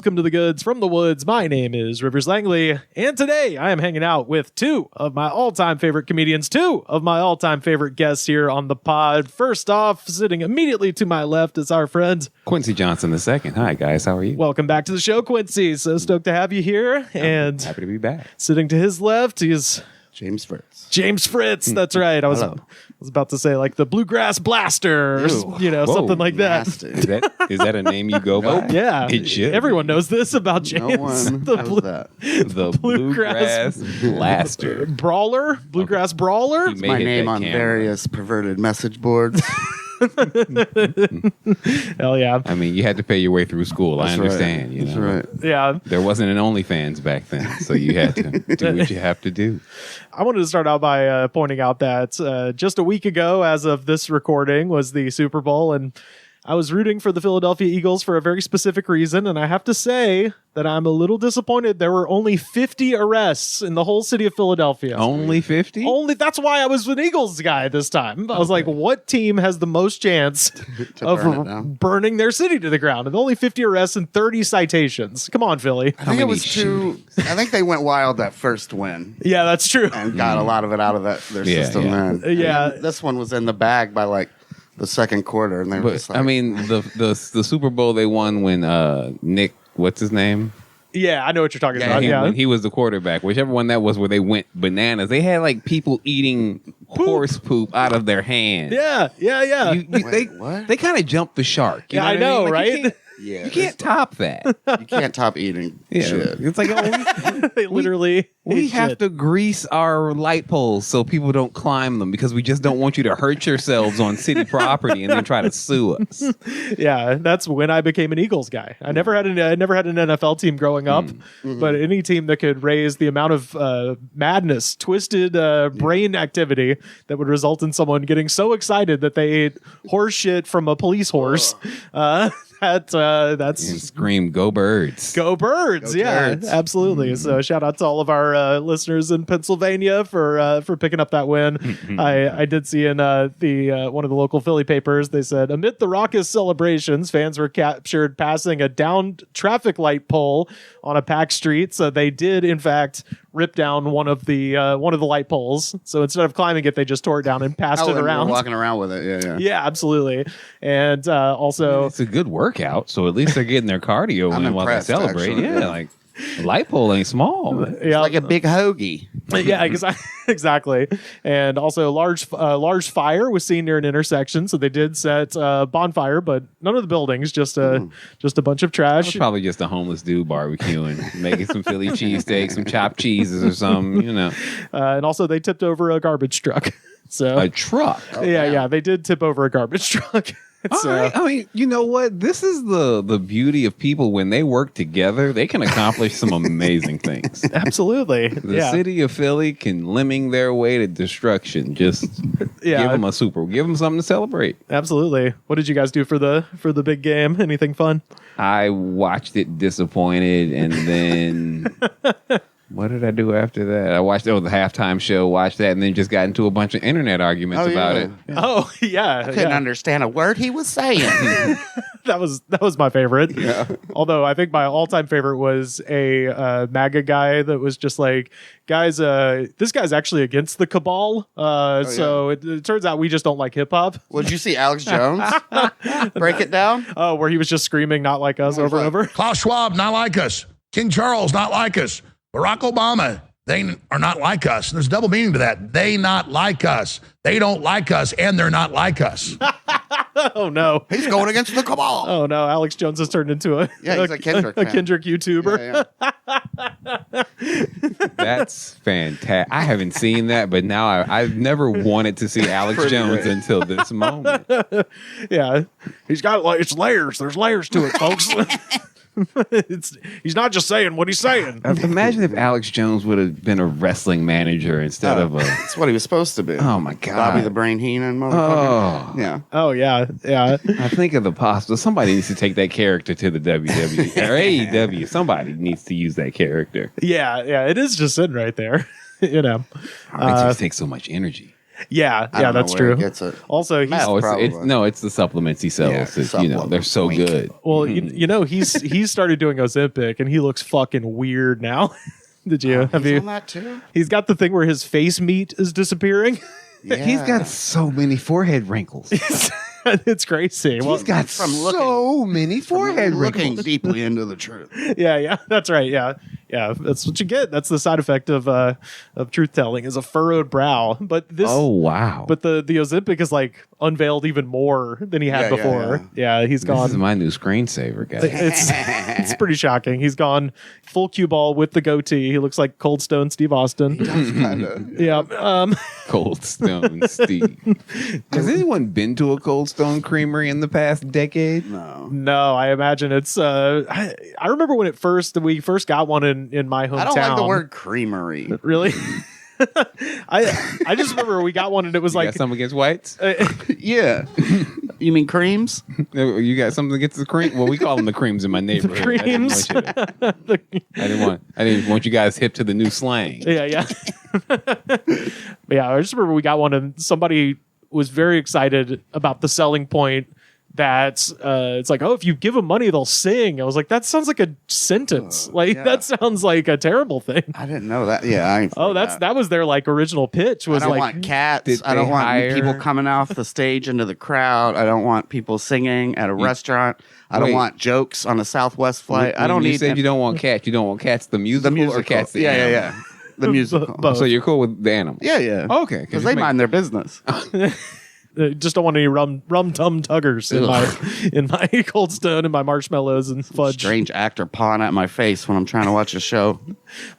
Welcome to the Goods from the Woods. My name is Rivers Langley, and today I am hanging out with two of my all-time favorite comedians, two of my all-time favorite guests here on the pod. First off, sitting immediately to my left is our friend Quincy Johnson II. Hi, guys. How are you? Welcome back to the show, Quincy. So stoked to have you here. And happy to be back. Sitting to his left is James Fritz. James Fritz. That's right. I was about to say like the Bluegrass Blaster, or, something like that. Is that a name you go by? Yeah. It should. Everyone knows this about James. No one knows that. The Bluegrass Blaster. Brawler? Bluegrass Brawler? It's my name on various perverted message boards. Hell yeah. I mean, you had to pay your way through school. That's I understand. Right. You know? That's right. Yeah. There wasn't an OnlyFans back then, so you had to do what you have to do. I wanted to start out by pointing out that just a week ago, as of this recording, was the Super Bowl, and I was rooting for the Philadelphia Eagles for a very specific reason, and I have to say that I'm a little disappointed. There were only 50 arrests in the whole city of Philadelphia. Only 50? That's why I was an Eagles guy this time. I was like, what team has the most chance of burning their city to the ground? And only 50 arrests and 30 citations. Come on, Philly. I think it was I think they went wild that first win. Yeah, that's true. And got a lot of it out of their system. Yeah. This one was in the bag by like the second quarter, and they were just like, I mean, the Super Bowl they won when Nick, what's his name? Yeah, I know what you're talking about. When he was the quarterback, whichever one that was, where they went bananas. They had like people eating horse poop out of their hands. Yeah. They kind of jumped the shark. You know I know, like, right? You can't top that. You can't top eating shit. It's like, they literally we have to grease our light poles so people don't climb them because we just don't want you to hurt yourselves on city property and then try to sue us. Yeah, that's when I became an Eagles guy. I never had an NFL team growing up, but any team that could raise the amount of madness, twisted brain activity that would result in someone getting so excited that they ate horse shit from a police horse. That's and scream, "Go Birds! Go Birds!" Go Yeah, Turds. Absolutely. So shout out to all of our listeners in Pennsylvania for picking up that win. I did see in the one of the local Philly papers, they said amid the raucous celebrations, fans were captured passing a downed traffic light pole on a packed street. So they did in fact rip down one of the light poles. So instead of climbing it, they just tore it down and passed it around. Walking around with it. Yeah, absolutely. And also, it's a good workout. So at least they're getting their cardio in while they celebrate. Actually, like a light pole ain't small. It's like a big hoagie. Yeah, exactly. And also, large fire was seen near an intersection, so they did set bonfire, but none of the buildings, just a bunch of trash. It was probably just a homeless dude barbecuing, making some Philly cheesesteaks, some chopped cheeses or something, And also, they tipped over a garbage truck. So a truck. Yeah, they did tip over a garbage truck. All right. I mean, you know what? This is the beauty of people. When they work together, they can accomplish some amazing things. Absolutely. The city of Philly can lemming their way to destruction. Just give them give them something to celebrate. Absolutely. What did you guys do for the big game? Anything fun? I watched it disappointed, and then what did I do after that? I watched the halftime show, watched that, and then just got into a bunch of internet arguments about it. Oh, yeah. I couldn't understand a word he was saying. That was my favorite. Yeah. Although I think my all-time favorite was a MAGA guy that was just like, guys, this guy's actually against the cabal. So it turns out we just don't like hip-hop. Well, did you see Alex Jones break it down? Oh, where he was just screaming, not like us, over and over. Klaus Schwab, not like us. King Charles, not like us. Barack Obama, they are not like us. And there's double meaning to that. They not like us. They don't like us, and they're not like us. Oh, no. He's going against the cabal. Oh, no. Alex Jones has turned into a Kendrick YouTuber. Yeah. That's fantastic. I haven't seen that, but now I've never wanted to see Alex Jones until this moment. Yeah. He's got it's layers. There's layers to it, folks. He's not just saying what he's saying. Imagine if Alex Jones would have been a wrestling manager instead of a... That's what he was supposed to be. Oh, my God. Bobby the Brain Heenan, motherfucker. Oh. Yeah. Oh, yeah. I think of the possible. Somebody needs to take that character to the WWE or AEW. Somebody needs to use that character. Yeah. It is just sitting right there. It just takes so much energy. Yeah, I don't know that's where he true. gets it. Also, he's Meth. Oh, it's Probably. it's the supplements he sells. Yeah, It's, supplements. they're so Wink. good. well, you know, he's started doing Ozempic, and he looks fucking weird now. Did you? Have He's you? on that too? He's got the thing where his face meat is disappearing. Yeah. He's got so many forehead wrinkles. It's crazy. Well, He's got from so many forehead looking wrinkles. deeply into the truth. yeah, that's right. Yeah, that's what you get. That's the side effect of truth telling is a furrowed brow. But this, Oh wow! but the Ozempic is like unveiled even more than he had Yeah, before. Yeah, he's this gone. is my new screensaver, guys. It's pretty shocking. He's gone full cue ball with the goatee. He looks like Cold Stone Steve Austin. Kinda. Yeah. Cold Stone Steve. Has anyone been to a Cold Stone creamery in the past decade? No. No, I imagine it's. I remember when we first got one in my hometown. I don't like the word creamery. Really. I just remember we got one and it was You like got something against whites? Yeah. You mean creams? You got something against the cream? Well, we call them the creams in my neighborhood. creams. I didn't want you guys hip to the new slang. Yeah. Yeah, I just remember we got one and somebody was very excited about the selling point that it's like, oh, if you give them money, they'll sing. I was like, that sounds like a sentence. Yeah. That sounds like a terrible thing. I didn't know that. Yeah. I ain't Oh, that. that was their like original pitch I was don't like, want cats. Did I don't they want hire- people coming off the stage into the crowd. I don't want people singing at a restaurant. I don't Wait. want jokes on a Southwest flight. I don't When you need said you don't want cats. You don't want cats the musical, the musical. or cats the animal? Yeah. The musical. both. So you're cool with the animal? Yeah. Okay. Because they mind their business. just don't want any rum tum tuggers in my Cold Stone and my marshmallows and fudge. Strange actor pawing at my face when I'm trying to watch a show.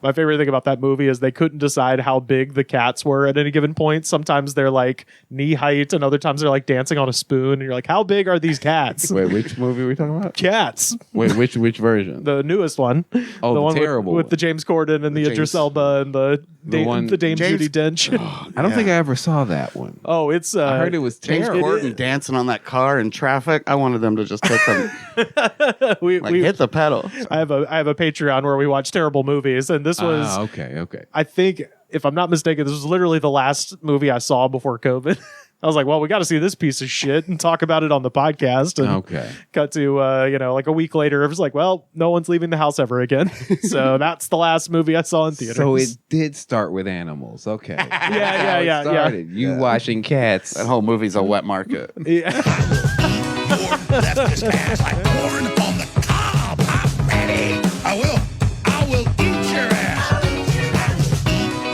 My favorite thing about that movie is they couldn't decide how big the cats were at any given point. Sometimes they're like knee height, and other times they're like dancing on a spoon. And you're like, how big are these cats? Wait, which movie are we talking about? Cats, Wait, which version? the newest one. Oh, the one terrible with one. the James Corden and the James- Idris Elba and the one- Dame James- Judi Dench. I don't think I ever saw that one. Oh, it's I heard it was James terrible. Corden dancing on that car in traffic. I wanted them to just hit them, hit the pedal. I have a Patreon where we watch terrible movies, and this was Okay. I think, if I'm not mistaken, this was literally the last movie I saw before COVID. I was like, well, we got to see this piece of shit and talk about it on the podcast. And Okay. cut to, like a week later, it was like, well, no one's leaving the house ever again. So that's the last movie I saw in theaters. So it did start with animals. Okay. Yeah. Started. You watching cats. That whole movie's a wet market. Yeah. Your leftist ass like corn on the cob. I'm ready. I will eat your ass.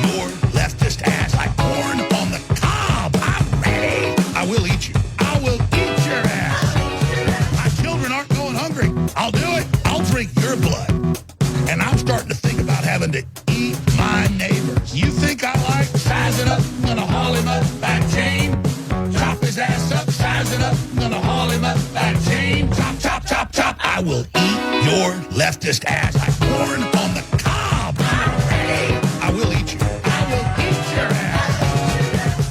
Your leftist ass like corn on the cob. I'm ready. I will eat you. I will eat your ass. My children aren't going hungry. I'll do it. I'll drink your blood. And I'm starting to think about having to eat my neighbors. You think I like sizing up? I'm gonna haul him up back chain. Chop his ass up, size it up. I'm gonna haul him up back chain. Chop, chop, chop, chop. I will eat your leftist ass like corn on the cob. I'm ready. I will eat you. I will eat your ass.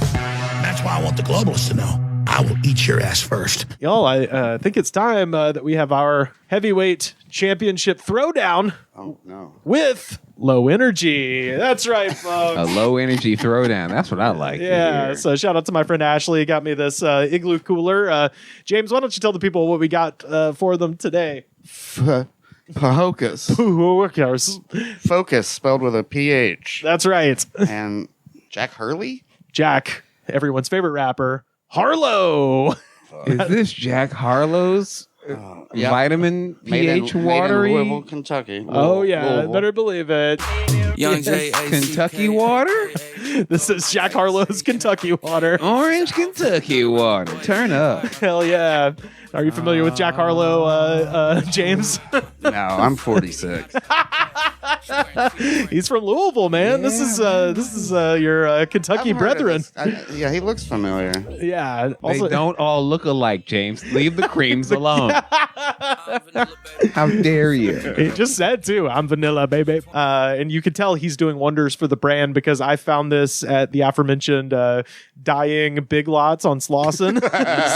That's why I want the globalists to know. I will eat your ass first. Y'all, I think it's time that we have our heavyweight championship throwdown Oh, no. with Low Energy. That's right, folks. A low energy throwdown. That's what I like. to Yeah, hear. so shout out to my friend Ashley. Got me this igloo cooler. James, why don't you tell the people what we got for them today? Pahocus. Workers. Focus spelled with a PH. That's right. And Jack Hurley? Jack, everyone's favorite rapper, Harlow. Is this Jack Harlow's Yeah. vitamin pH watery? Made in Louisville, Kentucky. Oh, yeah, Louisville. better believe it. Young J. Kentucky water? This is Jack Harlow's Kentucky water. Orange Kentucky water. Turn up. Hell yeah. Are you familiar with Jack Harlow, James? No, I'm 46. He's from Louisville, man. This is your Kentucky I've heard of brethren. this. Yeah, he looks familiar. Yeah. They Also, don't all look alike, James. Leave the creams alone. How dare you? he just said too, I'm vanilla, baby. And you can tell he's doing wonders for the brand because I found this at the aforementioned dying Big Lots on Slauson.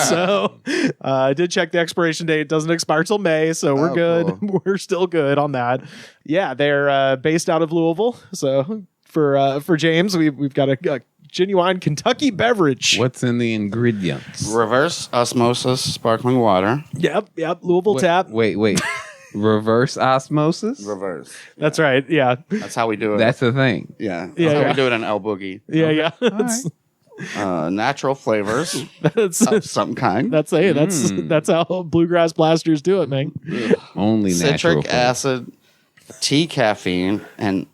So I did check the expiration date. It doesn't expire till May, so we're Oh, good. cool. We're still good on that. Yeah, they're based out of Louisville. So for James, we've got a genuine Kentucky beverage. What's in the ingredients? Reverse osmosis sparkling water. Yep. Louisville tap. Wait. Reverse osmosis? Reverse. That's right. Yeah. That's how we do it. That's the thing. Yeah. That's Yeah, how yeah. we do it in El Boogie. Yeah. Natural flavors That's of some kind. that's how bluegrass blasters do it, man. Only natural. Citric flavor. acid, tea caffeine, and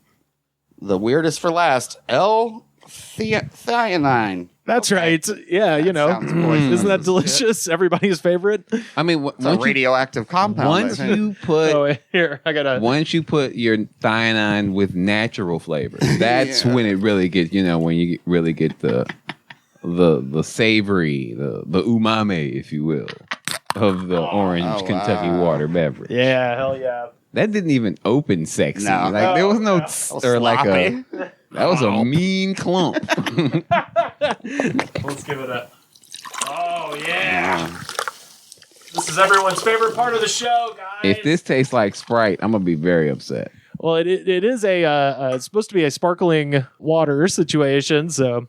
the weirdest for last, L-theanine. That's right. Yeah, Sounds poisonous. Isn't that delicious? Everybody's favorite. I mean, It's a radioactive compound. once I think. you put Oh, here I gotta. once you put your thionine with natural flavors, that's when it really gets. When you really get the savory, the umami, if you will, of the orange Kentucky water beverage. Yeah, hell yeah. That didn't even open sexy. No. Like there was no or like sloppy. that was a mean clump. Let's give it a. Oh yeah. This is everyone's favorite part of the show, guys. If this tastes like Sprite, I'm gonna be very upset. Well, it is it's supposed to be a sparkling water situation, so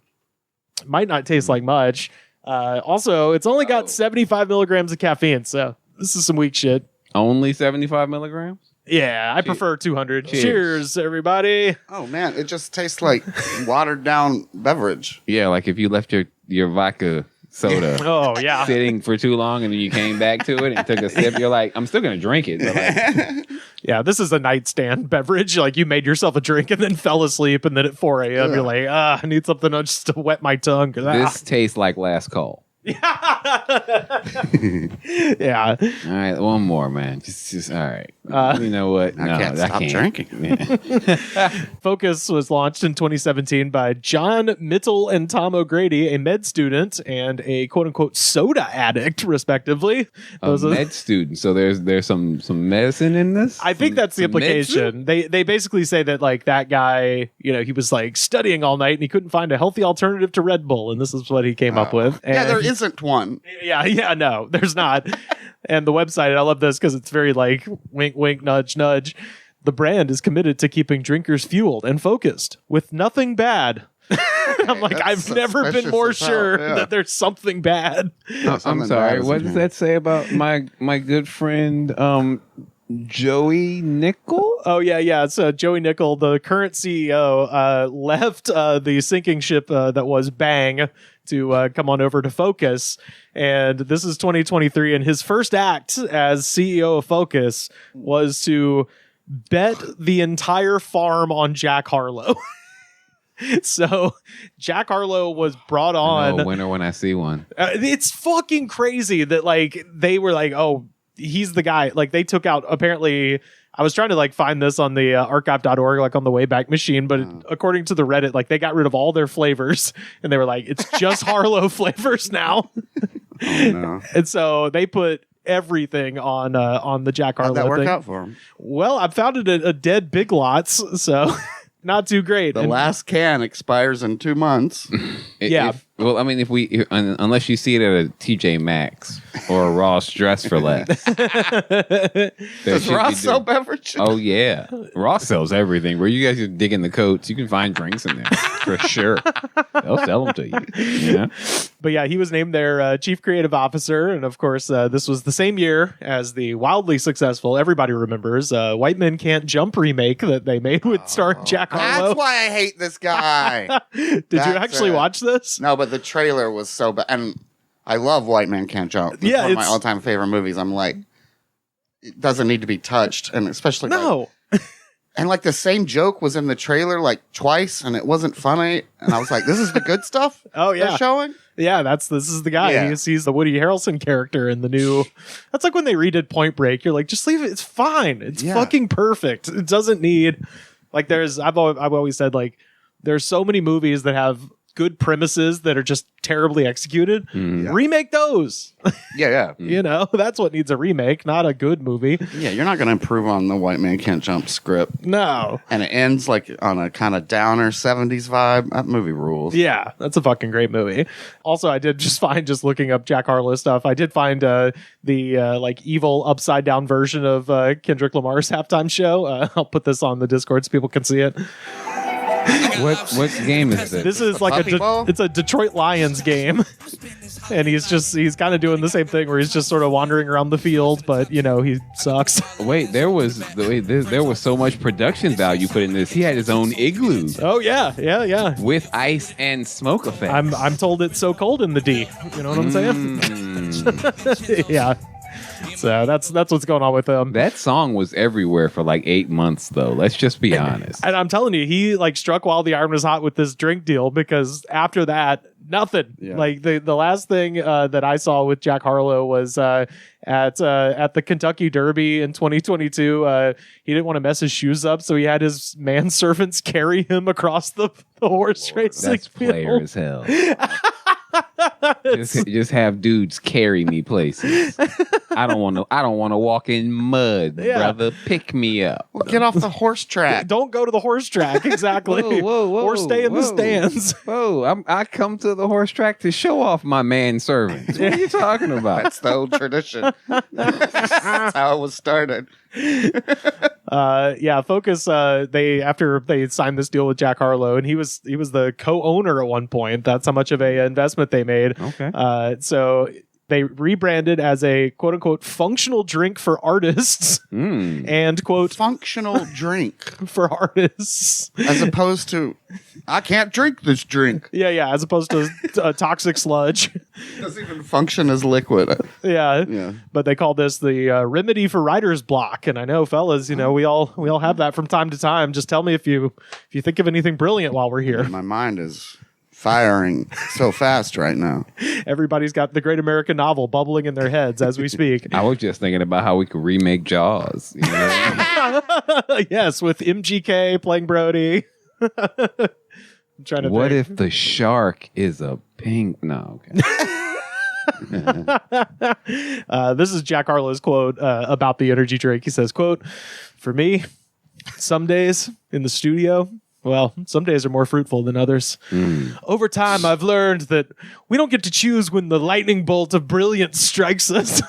it might not taste like much. Also, it's only got 75 milligrams of caffeine, so this is some weak shit. Only 75 milligrams? Yeah, I prefer 200. Cheers. Cheers, everybody. Oh, man. It just tastes like watered down beverage. Yeah, like if you left your vodka soda Oh, yeah. sitting for too long and then you came back to it and took a sip, you're like, I'm still going to drink it. But like, Yeah, this is a nightstand beverage. Like, you made yourself a drink and then fell asip, and then at 4 a.m. you're like, I need something just to wet my tongue. this tastes like last call. Yeah. All right, one more, man. Just all right. You know what? I can't stop drinking. Yeah. Focus was launched in 2017 by John Mittel and Tom O'Grady, a med student and a quote-unquote soda addict, respectively. A med student. So there's some medicine in this? I think that's the Some implication. They basically say that like that guy, he was like studying all night and he couldn't find a healthy alternative to Red Bull, and this is what he came up with. Yeah, And there isn't one. Yeah, no, there's not. And the website, I love this because it's very like wink, wink, nudge, nudge. The brand is committed to keeping drinkers fueled and focused with nothing bad. I'm like, That's I've never been suspicious more as hell, sure yeah. that there's something bad. I'm Something sorry. bad is What in does here. that say about my good friend Joey Nickel? Oh, yeah. So Joey Nickel, the current CEO, left the sinking ship that was Bang to come on over to Focus. And this is 2023. And his first act as CEO of Focus was to bet the entire farm on Jack Harlow. So Jack Harlow was brought on. A winner when I see one. It's fucking crazy that like they were like, oh, he's the guy. Like they took out, apparently, I was trying to like find this on the archive.org, like on the Wayback Machine, but according to the Reddit, like they got rid of all their flavors and they were like, it's just Harlow flavors now. Oh, no. And so they put everything on the Jack Harlow How'd that work thing. out for him? Well, I found it at a dead Big Lots, so not too great. The And- last can expires in 2 months. Yeah. If we unless you see it at a TJ Maxx or a Ross Dress for Less. Does Ross sell beverages? Oh yeah, Ross sells everything. Where you guys are digging the coats, you can find drinks in there for sure. They'll sell them to you. Yeah. But yeah, he was named their chief creative officer. And of course, this was the same year as the wildly successful, everybody remembers, White Men Can't Jump remake that they made with starring Jack Harlow. That's why I hate this guy. Did you That's actually it. watch this? No, but the trailer was so bad. And I love White Man Can't Jump. It's Yeah, one of my it's- all-time favorite movies. I'm like, it doesn't need to be touched. And especially No. and like the same joke was in the trailer like twice and it wasn't funny. And I was like, this is the good stuff Oh, yeah. they're showing? Yeah, this is the guy. Yeah. He's the Woody Harrelson character in the new. That's like when they redid Point Break. You're like, just leave it. It's fine. It's Yeah. fucking perfect. It doesn't need like I've always said like there's so many movies that have good premises that are just terribly executed. Remake those. Yeah. That's what needs a remake, not a good movie. Yeah, you're not going to improve on the White Man Can't Jump script. No. And it ends like on a kind of downer 70s vibe. That movie rules. Yeah, that's a fucking great movie. Also, I did just find, just looking up Jack Harlow stuff, I did find the like evil upside down version of Kendrick Lamar's halftime show. I'll put this on the Discord so people can see it. What game is this? This is like Puppy Bowl? it's a Detroit Lions game. And he's kind of doing the same thing where he's just sort of wandering around the field, but he sucks. Wait, there was so much production value put in this. He had his own igloo. Oh yeah. With ice and smoke effects. I'm told it's so cold in the D. You know what I'm saying? Yeah. So that's what's going on with him. That song was everywhere for like 8 months, though. Let's just be honest. And I'm telling you, he like struck while the iron was hot with this drink deal, because after that, nothing. Yeah. Like the last thing that I saw with Jack Harlow was at the Kentucky Derby in 2022. He didn't want to mess his shoes up, so he had his manservants carry him across the horse racing That's field. player as hell. just have dudes carry me places. I don't want to walk in mud, brother. Pick me up. Well, get off the horse track. Don't go to the horse track, exactly. Whoa, or stay in the stands. Whoa, I come to the horse track to show off my manservants. What are you talking about? That's the old tradition. That's how it was started. Focus. After they signed this deal with Jack Harlow, and he was the co-owner at one point. That's how much of a investment they made. Okay. So they rebranded as a quote unquote functional drink for artists and quote Functional drink for artists, as opposed to I can't drink this drink. Yeah, as opposed to toxic sludge. It doesn't even function as liquid. Yeah. But they call this the remedy for writer's block. And I know, fellas, we all have that from time to time. Just tell me if you think of anything brilliant while we're here. My mind is firing so fast right now. Everybody's got the great American novel bubbling in their heads as we speak. I was just thinking about how we could remake Jaws. Yes, with MGK playing Brody. I'm trying to what think. if the shark is a pink? No, okay. This is Jack Harlow's quote about the energy drink. He says, quote, "For me, some days in the studio, well, some days are more fruitful than others. Over time, I've learned that we don't get to choose when the lightning bolt of brilliance strikes us.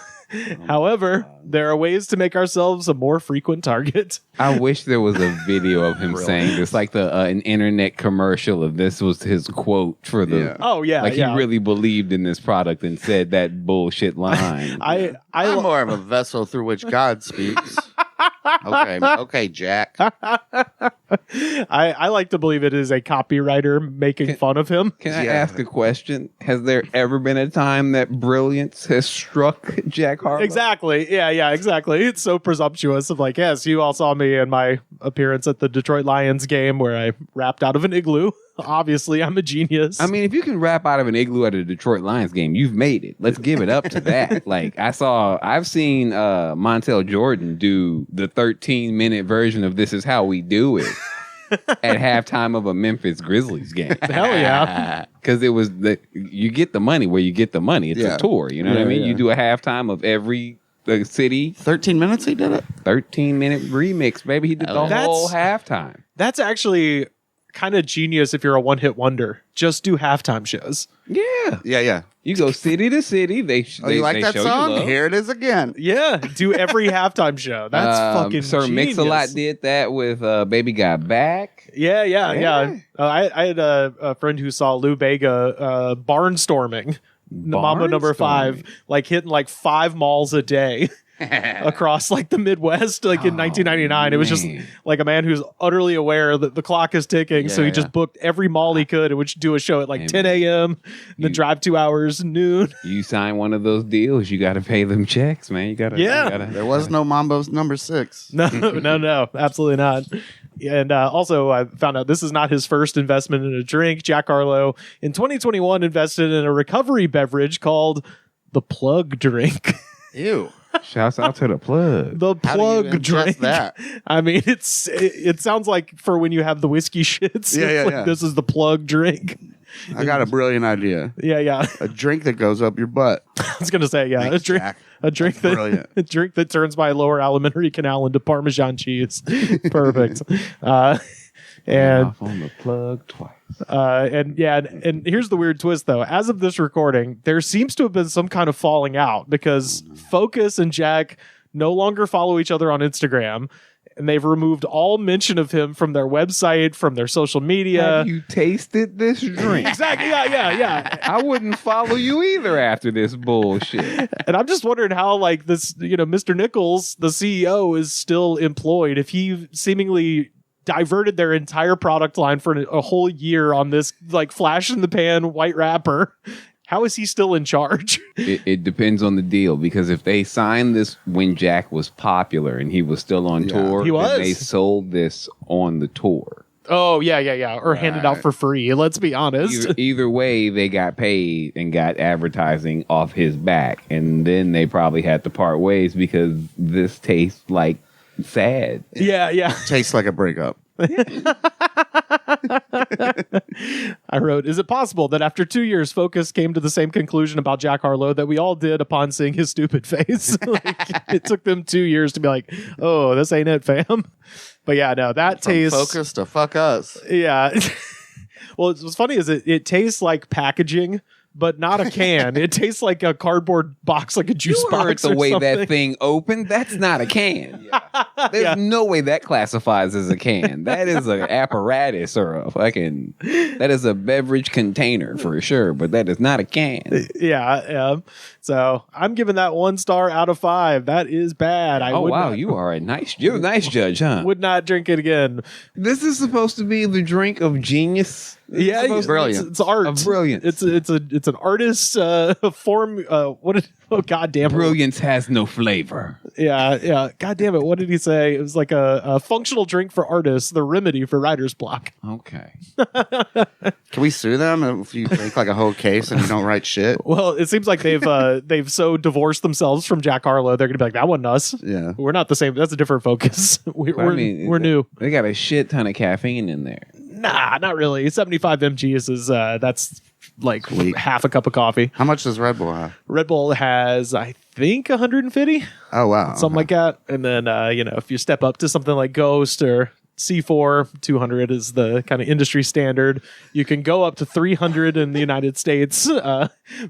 However, there are ways to make ourselves a more frequent target." I wish there was a video of him saying this, like an internet commercial of this was his quote for the. Yeah. Oh yeah, like he really believed in this product and said that bullshit line. I'm more of a vessel through which God speaks. Okay, Jack. I like to believe it is a copywriter making fun of him. Can I ask a question? Has there ever been a time that brilliance has struck Jack Harlow? Exactly. Yeah, exactly. It's so presumptuous of like, yes, you all saw me in my appearance at the Detroit Lions game where I rapped out of an igloo. Obviously, I'm a genius. I mean, if you can rap out of an igloo at a Detroit Lions game, you've made it. Let's give it up to that. Like I've seen Montel Jordan do the 13-minute version of "This Is How We Do It" at halftime of a Memphis Grizzlies game. Hell yeah. Because it was you get the money where you get the money. It's a tour. You know what I mean? Yeah. You do a halftime of every city. 13 minutes he did it? 13-minute remix, baby. He did the whole halftime. That's actually kind of genius if you're a one-hit wonder. Just do halftime shows. Yeah. You go city to city. They you like that show song? You love. Here it is again. Yeah, do every halftime show. That's fucking Sir genius. Mix-a-Lot did that with Baby Got Back. Yeah. I had a friend who saw Lou Bega barnstorming Mambo number 5, like hitting like 5 malls a day. Across like the Midwest, like in 1999. It was just like a man who's utterly aware that the clock is ticking. So he just booked every mall he could and would do a show at like 10 a.m. and then drive 2 hours noon. You sign one of those deals, you got to pay them checks, man. You got to. There was no Mambo's number 6. No, absolutely not. And also, I found out this is not his first investment in a drink. Jack Harlow in 2021 invested in a recovery beverage called the Plug Drink. Ew. Shouts out to the plug. The Plug Drink. That? I mean, it sounds like for when you have the whiskey shits. Yeah. This is the Plug Drink. I got a brilliant idea. Yeah. A drink that goes up your butt. I was gonna say, yeah, Thanks, Jack. a drink that turns my lower alimentary canal into Parmesan cheese. Perfect. And off on the plug twice. And here's the weird twist though. As of this recording, there seems to have been some kind of falling out because Focus and Jack no longer follow each other on Instagram. and they've removed all mention of him from their website, from their social media. Have you tasted this drink? Exactly. Yeah. I wouldn't follow you either after this bullshit. And I'm just wondering how, like, this, Mr. Nichols, the CEO, is still employed if he seemingly diverted their entire product line for a whole year on this, like, flash in the pan white wrapper. How is he still in charge? It depends on the deal, because if they signed this when Jack was popular and he was still on tour, he was. then they sold this on the tour. Oh, yeah. Or handed out for free. Let's be honest. Either way, they got paid and got advertising off his back. And then they probably had to part ways because this tastes like sad. Yeah. Tastes like a breakup. I wrote, is it possible that after 2 years, Focus came to the same conclusion about Jack Harlow that we all did upon seeing his stupid face? It took them 2 years to be like, oh, this ain't it, fam. But yeah, no, that tastes... Focus to fuck us. Yeah. Well, what's funny is it tastes like packaging, but not a can. It tastes like a cardboard box, like a juice You box. heard the or way something. that thing opened? That's not a can. There's no way that classifies as a can. That is an apparatus or a fucking... That is a beverage container for sure, but that is not a can. Yeah. So I'm giving that 1 star out of 5. That is bad. I would not, You're a nice judge, huh? would not drink it again. This is supposed to be the drink of genius. Yeah, brilliant. It's art. Of brilliance. It's an artist's form. Oh, God damn it. Brilliance has no flavor. Yeah. God damn it. What did he say? It was like a functional drink for artists, the remedy for writer's block. Okay. Can we sue them if you drink like a whole case and you don't write shit? Well, it seems like they've so divorced themselves from Jack Harlow, they're gonna be like, that wasn't us. Yeah. We're not the same. That's a different Focus. We're new. They got a shit ton of caffeine in there. Nah, not really. 75 mgs is that's like Sweet. half a cup of coffee. How much does Red Bull have? Red Bull has, I think, 150, Oh, wow. something like that. And then if you step up to something like Ghost or C4, 200 is the kind of industry standard. You can go up to 300 in the United States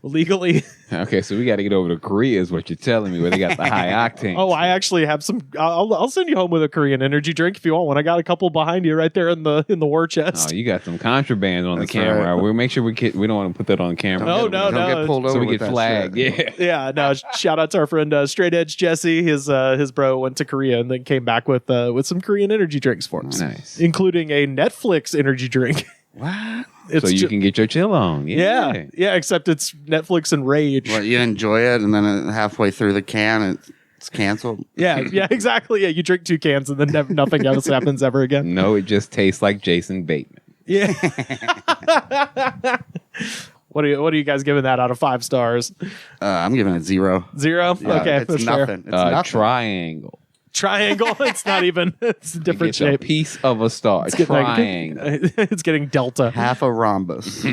legally. Okay, so we got to get over to Korea is what you're telling me, where they got the high octane. Oh, I actually have some. I'll send you home with a Korean energy drink if you want one. I got a couple behind you right there in the war chest. Oh, you got some contraband on That's the camera. right. We'll make sure we don't want to put that on camera. No, Don't get pulled over So we with get that flagged. shit. Yeah. Yeah, no. Shout out to our friend Straight Edge Jesse. His bro went to Korea and then came back with some Korean energy drinks for us, Nice. including a Netflix energy drink. What? It's So you can get your chill on. yeah, except it's Netflix and Rage. What, you enjoy it and then halfway through the can it's canceled? Yeah, exactly. Yeah, you drink 2 cans and then nothing else happens ever again. No, it just tastes like Jason Bateman. Yeah. What are you guys giving that out of 5 stars? I'm giving it 0. 0? Yeah, Okay, it's that's fair. nothing. It's nothing. Triangle. Triangle. It's not even. It's a different It's a shape. piece of a star. It's getting like- Triangle. it's getting delta. Half a rhombus.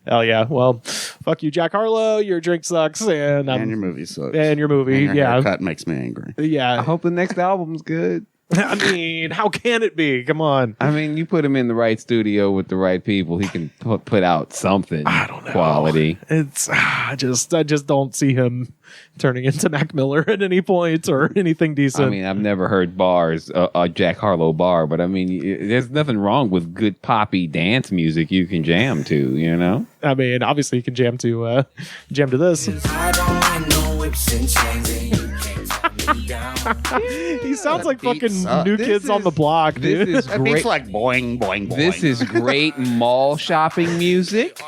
Hell yeah. Well, fuck you, Jack Harlow. Your drink sucks, and And your movie sucks. and your movie. And your Yeah, haircut makes me angry. I yeah. hope the next album's good. I mean, how can it be? Come on. I mean, you put him in the right studio with the right people, he can put out something. I don't know. Quality. It's I just don't see him turning into Mac Miller at any point or anything decent. I mean, I've never heard a Jack Harlow bar, but I mean, there's nothing wrong with good poppy dance music you can jam to, you know? Obviously you can jam to this. I don't want no whips and chains, and you can't talk me down. He sounds like beat fucking sucks. New This Kids on is- the Block, This dude. is That beats great. like boing, boing, boing. This is great mall shopping music.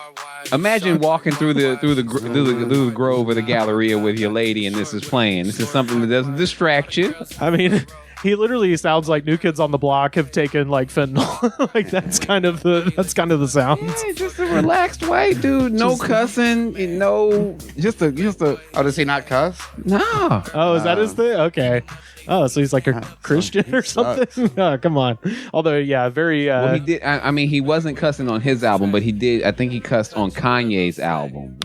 Imagine walking through the grove or the Galleria with your lady, and this is playing. This is something that doesn't distract you. I mean, he literally sounds like New Kids on the Block have taken like fentanyl. Like that's kind of the sound. Yeah, just a relaxed white dude, no cussing, no, just a Oh, does he not cuss? no. Oh, is that his thing? Okay. Oh, so he's like a Christian or something? Oh, come on. Although, yeah, very... Well, he did. I mean, he wasn't cussing on his album, but he did. I think he cussed on Kanye's album.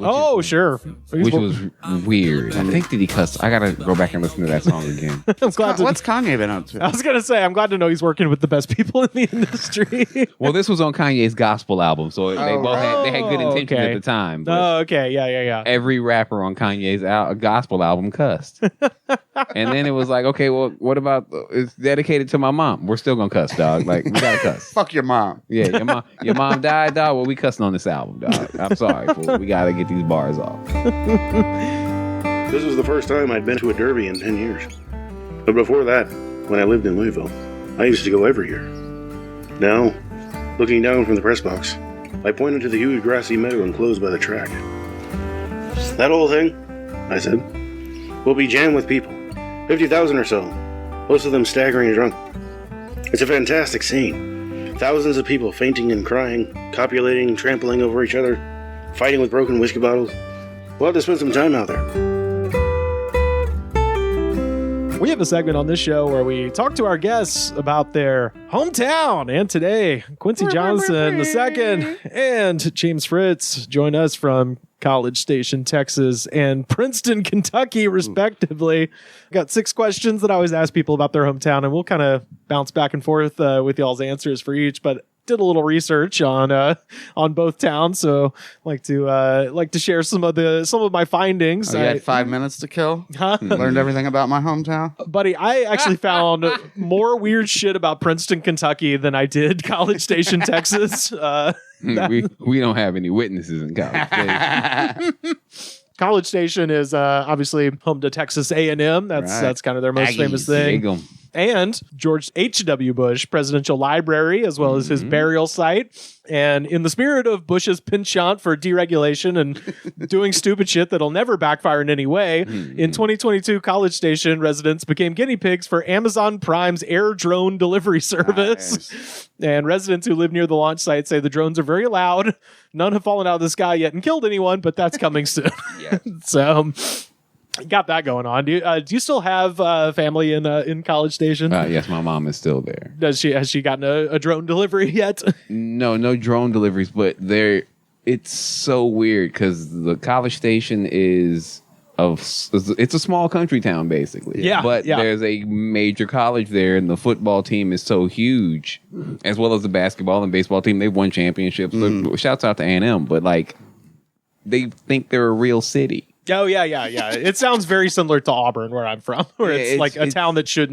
Sure. Which was weird. I think did he cuss? I gotta go back and listen to that song again. I'm glad What's Kanye been up to? I was gonna say, I'm glad to know he's working with the best people in the industry. Well, this was on Kanye's gospel album, so they both had good intentions okay. at the time. But Oh, okay. Yeah. every rapper on Kanye's gospel album cussed. And then it was like, okay, well, what about it's dedicated to my mom? We're still gonna cuss, dog. Like, we gotta cuss. Fuck your mom. Yeah, your mom died, dog. Well, we cussing on this album, dog. I'm sorry, fool. We gotta get these bars off. This was the first time I'd been to a derby in 10 years. But before that, when I lived in Louisville, I used to go every year. Now, looking down from the press box, I pointed to the huge grassy meadow enclosed by the track. That whole thing, I said, will be jammed with people. 50,000 or so, most of them staggering drunk. It's a fantastic scene. Thousands of people fainting and crying, copulating, trampling over each other, fighting with broken whiskey bottles. We'll have to spend some time out there. We have a segment on this show where we talk to our guests about their hometown. And today, Quincy Johnson II and James Fritz join us from College Station, Texas, and Princeton, Kentucky, respectively. Got 6 questions that I always ask people about their hometown, and we'll kind of bounce back and forth with y'all's answers for each. But did a little research on both towns, so like to share some of my findings. You had 5 minutes to kill. Learned everything about my hometown, buddy. I actually found more weird shit about Princeton, Kentucky than I did College Station, Texas. We don't have any witnesses in College Station. College Station is obviously home to Texas A&M. That's kind of their most famous thing. And George H.W. Bush Presidential Library, as well as his burial site. And in the spirit of Bush's penchant for deregulation and doing stupid shit that'll never backfire in any way, in 2022, College Station residents became guinea pigs for Amazon Prime's air drone delivery service. Nice. And residents who live near the launch site say the drones are very loud. None have fallen out of the sky yet and killed anyone, but that's coming soon. So... got that going on. Do you still have family in College Station? Yes, my mom is still there. Has she gotten a drone delivery yet? No drone deliveries, but it's so weird because the College Station it's a small country town basically. Yeah. But there's a major college there, and the football team is so huge, as well as the basketball and baseball team. They've won championships. So shouts out to A&M, but like they think they're a real city. Oh, yeah. It sounds very similar to Auburn, where I'm from, where it's like a town that should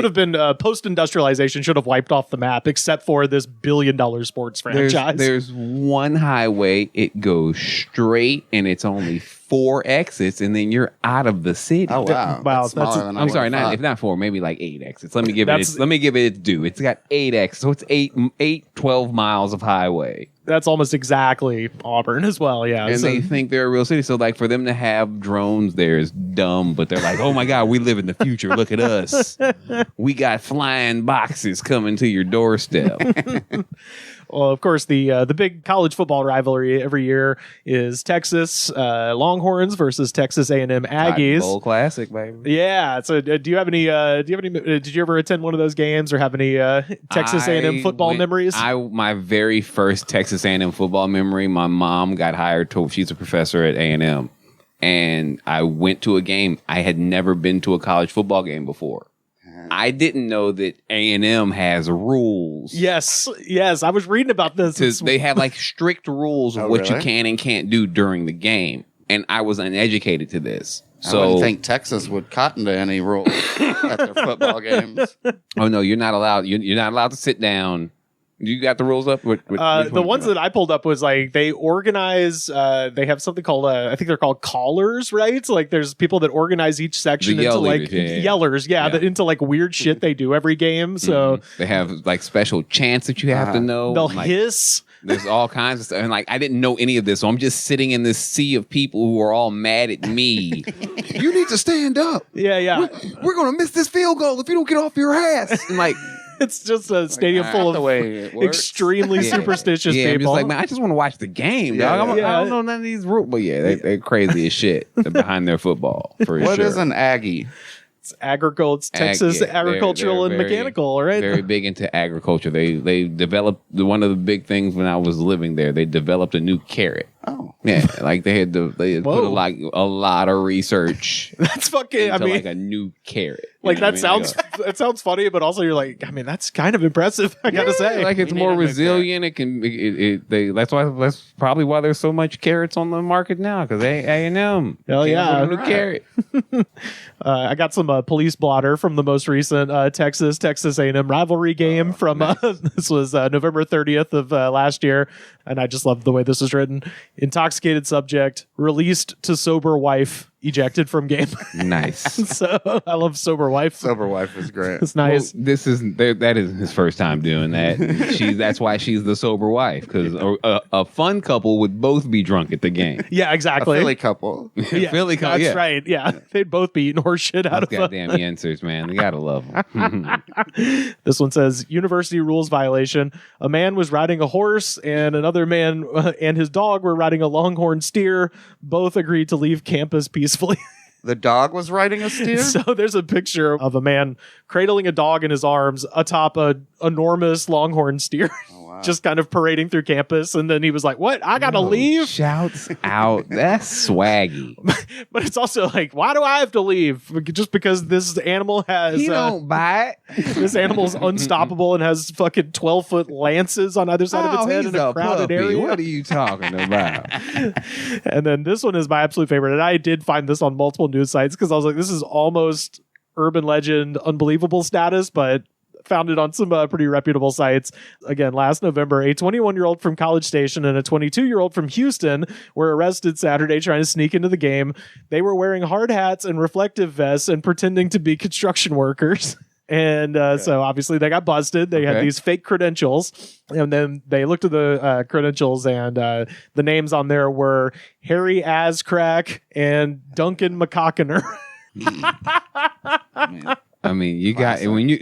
have been post-industrialization, should have wiped off the map, except for this billion-dollar sports franchise. There's one highway, it goes straight, and it's only 4 exits, and then you're out of the city. Oh, wow. I'm sorry, if not 4, maybe like 8 exits. Let me give it its due. It's got 8 exits, so it's 12 miles of highway. That's almost exactly Auburn as well, yeah. And they think they're a real city. So, like, for them to have drones there is dumb, but they're like, oh my God, we live in the future. Look at us. We got flying boxes coming to your doorstep. Well, of course, the big college football rivalry every year is Texas Longhorns versus Texas A&M Aggies. Bowl Classic, baby. Yeah. So, do you have any? Did you ever attend one of those games or have any Texas A&M football memories? My very first Texas A&M football memory. My mom got hired to. She's a professor at A&M, and I went to a game. I had never been to a college football game before. I didn't know that A&M has rules. Yes. I was reading about this. They have like strict rules of what you can and can't do during the game. And I was uneducated to this. So I wouldn't think Texas would cotton to any rules at their football games. Oh no, you're not allowed. You're not allowed to sit down. You got the rules up? The ones that I pulled up was like they organize. They have something called I think they're called callers, right? So like there's people that organize each section into like yellers, into like weird shit they do every game. So they have like special chants that you have to know. They'll like, hiss. There's all kinds of stuff, and like I didn't know any of this, so I'm just sitting in this sea of people who are all mad at me. You need to stand up. Yeah. We're gonna miss this field goal if you don't get off your ass. And like. It's just a stadium full of extremely superstitious people. I'm just like, man, I just want to watch the game, dog. I don't know none of these rules. But they're crazy as shit behind their football. What is an Aggie? It's agricultural. It's Texas agricultural and very, mechanical, right? Very big into agriculture. They developed one of the big things when I was living there. They developed a new carrot. Oh, Yeah, like they had put a lot of research That's fucking. into I mean, like a new carrot. You like know that what I mean? sounds. It sounds funny, but also you're like, I mean, that's kind of impressive. I gotta say, like it's We more need a new resilient. It can. That's probably why there's so much carrots on the market now because A&M. Hell yeah. New carrot. I got some police blotter from the most recent Texas A&M rivalry game from this was November 30th of last year, and I just loved the way this was written. Intoxicated subject released to sober wife ejected from game. Nice. So I love sober wife. sober wife is great. It's nice. Well, that is his first time doing that. That's why she's the sober wife because a fun couple would both be drunk at the game. Yeah, A exactly. Philly couple. Yeah, Philly couple, that's yeah. right. Yeah, they'd both be eating horse shit out Those of goddamn Yensers, man. You gotta love them. This one says university rules violation. A man was riding a horse and another man and his dog were riding a longhorn steer. Both agreed to leave campus peacefully. The dog was riding a steer. So there's a picture of a man cradling a dog in his arms atop a enormous longhorn steer. Oh, wow. Just kind of parading through campus. And then he was like, what? I gotta leave? Shouts out. That's swaggy. But it's also like, why do I have to leave? Just because this animal has... He don't buy it. This animal's unstoppable and has fucking 12-foot lances on either side of its head he's in a crowded puppy. area. What are you talking about? And then this one is my absolute favorite. And I did find this on multiple news sites because I was like, this is almost urban legend, unbelievable status, but found it on some pretty reputable sites. Again, last November, a 21-year-old from College Station and a 22-year-old from Houston were arrested Saturday trying to sneak into the game. They were wearing hard hats and reflective vests and pretending to be construction workers. And so obviously they got busted. They had these fake credentials. And then they looked at the credentials and the names on there were Harry Ascrack and Duncan McCockiner. I mean, you got when you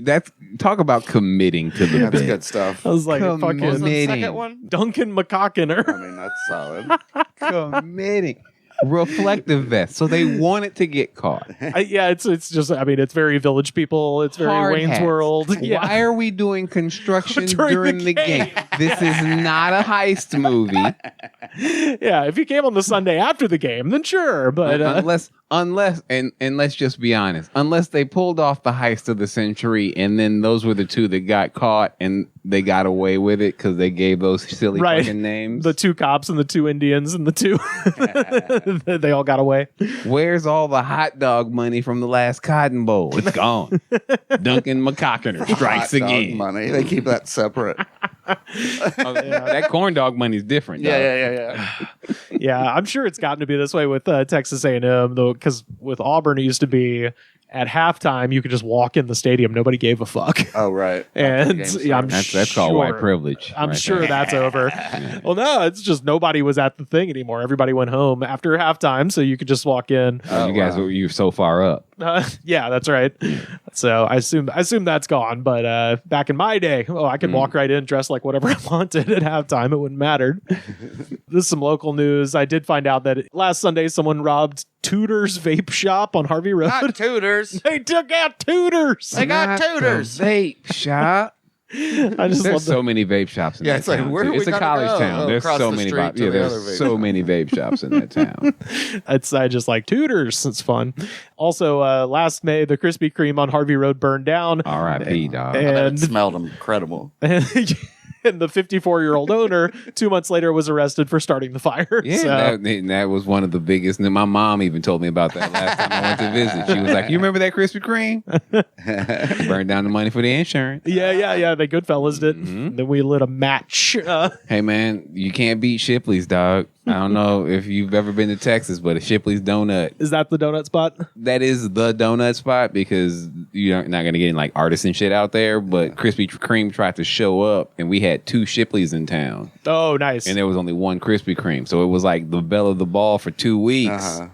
talk about committing to the That's bit. good stuff. I was like, What was fucking the second one? Duncan McCockiner. I mean, that's solid. Committing. Reflective vest, so they want it to get caught. Yeah, it's just, I mean, it's very Village People. It's very Hard Wayne's hats. World. Yeah. Why are we doing construction During during the the game? This is not a heist movie. Yeah, if you came on the Sunday after the game, then sure. But Unless let's just be honest, unless they pulled off the heist of the century and then those were the two that got caught and they got away with it because they gave those silly fucking names. the two cops and the two Indians and the two, they all got away. Where's all the hot dog money from the last Cotton Bowl? It's gone. Duncan McCockiner strikes Hot dog again. money. They keep that separate. That corn dog money's different. dog. Yeah. Yeah, I'm sure it's gotten to be this way with Texas A&M, though, because with Auburn, it used to be at halftime, you could just walk in the stadium. Nobody gave a fuck. Oh, right. And yeah, I'm That's called white privilege. I'm right sure there. that's over. Well, no, it's just nobody was at the thing anymore. Everybody went home after halftime, so you could just walk in. You guys you're so far up. Yeah, that's right. So I assume that's gone. But back in my day, I could walk right in, dress like whatever I wanted at halftime. It wouldn't matter. This is some local news. I did find out that last Sunday someone robbed Tudor's Vape Shop on Harvey Road. Not Tudors. They took out Tudors. They got Not the Tudors. Vape shop. I just There's love so many vape shops in Yeah, that it's like, town. where too. do we It's a gotta college go? town. Oh, There's across so the many street to the there's other vape so shop. many vape shops in that town. I just like Tudors. It's fun. Also, last May, the Krispy Kreme on Harvey Road burned down. R.I.P. dog. And It smelled incredible. and the 54-year-old owner 2 months later was arrested for starting the fire. Yeah, So- that was one of the biggest. And my mom even told me about that last time I went to visit. She was like, "You remember that Krispy Kreme? Burned down the money for the insurance." yeah. They Goodfellas did. Mm-hmm. Then we lit a match. Hey man, you can't beat Shipley's, dog. I don't know if you've ever been to Texas, but a Shipley's donut. Is that the donut spot? That is the donut spot because you're not going to get any like artisan shit out there. But Krispy Kreme tried to show up, and we had 2 Shipley's in town, Oh, nice. and there was only one Krispy Kreme, so it was like the belle of the ball for 2 weeks. Uh-huh.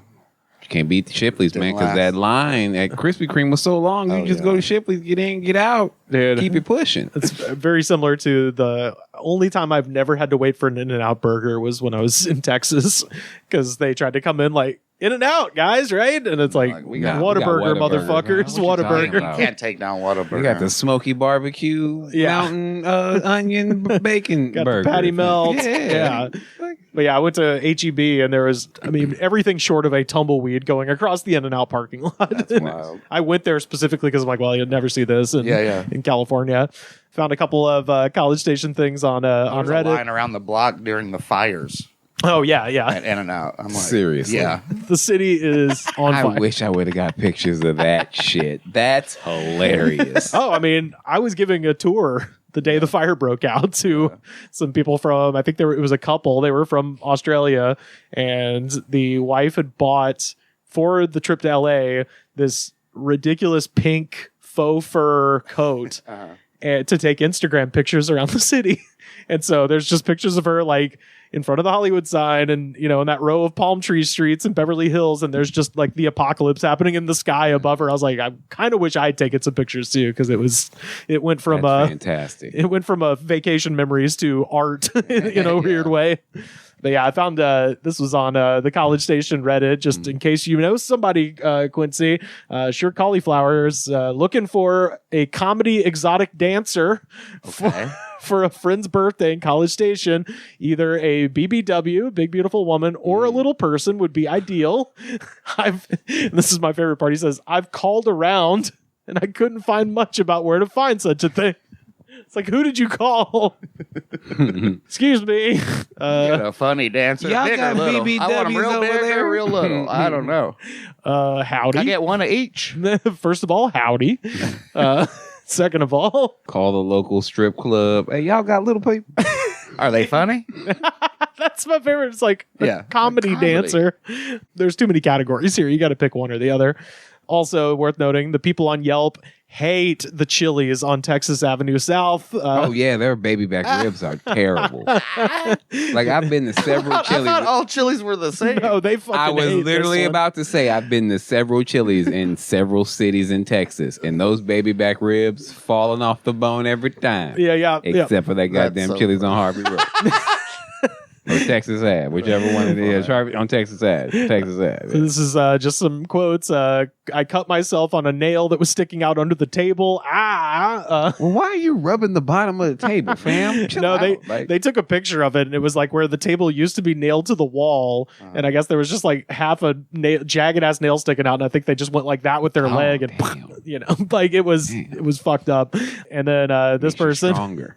You can't beat the Shipley's, man, Didn't because that last. line at Krispy Kreme was so long. You Oh, just yeah. go to Shipley's, get in, get out, Dude. keep it pushing. It's very similar to the only time I've never had to wait for an In-N-Out burger was when I was in Texas because they tried to come in like In-N-Out, guys, right? And it's like, we got Whataburger, Whataburger, motherfuckers. man. What you talking Whataburger. about? Can't take down Whataburger. We got the smoky barbecue, mountain onion bacon Got burger. the patty melt. Yeah. But yeah, I went to HEB and there was, everything short of a tumbleweed going across the In-N-Out parking lot. That's wild. I went there specifically because I'm like, well, you'd never see this in California. Found a couple of College Station things on There's Reddit. a line around the block during the fires Oh, yeah. at In-N-Out. I'm like, Seriously. Yeah. The city is on I fire. wish I would have got pictures of that shit. That's hilarious. Oh, I was giving a tour the day the fire broke out to some people from, I think it was a couple. They were from Australia, and the wife had bought for the trip to LA this ridiculous pink faux fur coat and to take Instagram pictures around the city. And so there's just pictures of her like in front of the Hollywood sign and, in that row of palm tree streets in Beverly Hills. And there's just like the apocalypse happening in the sky above her. I was like, I kind of wish I'd taken some pictures too. Cause it went from, That's fantastic. It went from vacation memories to art in a weird way. But yeah, I found this was on the College Station Reddit, just in case you know somebody, Quincy. Sure Cauliflower's looking for a comedy exotic dancer for a friend's birthday in College Station. Either a BBW, big beautiful woman, or a little person would be ideal. This is my favorite part. He says, I've called around and I couldn't find much about where to find such a thing. It's like, who did you call? Excuse me. Get a funny dancer. Y'all Big got or little? BBWs I want them real over big there? or real little. I don't know. Howdy. I get one of each. First of all, howdy. Second of all, Call the local strip club. Hey, y'all got little people? Are they funny? that's my favorite. It's like a comedy dancer. There's too many categories here. You got to pick one or the other. Also worth noting, the people on Yelp hate the Chili's on Texas Avenue South. Oh yeah, their baby back ribs are terrible. Like I've been to several I Chili's. thought all chilies were the same. No, they fucking I was hate literally this one. about to say I've been to several Chili's in several cities in Texas, and those baby back ribs falling off the bone every time. Yeah. Except for that goddamn so Chili's on Harvey Road. Or Texas Ave, whichever one it is. On Texas Ave. Texas Ave. This is just some quotes. I cut myself on a nail that was sticking out under the table. Well, why are you rubbing the bottom of the table, fam? Chill No, out. they took a picture of it, and it was like where the table used to be nailed to the wall, and I guess there was just like half a jagged ass nail sticking out, and I think they just went like that with their leg, and damn. like it was fucked up. And then this Makes you person, stronger.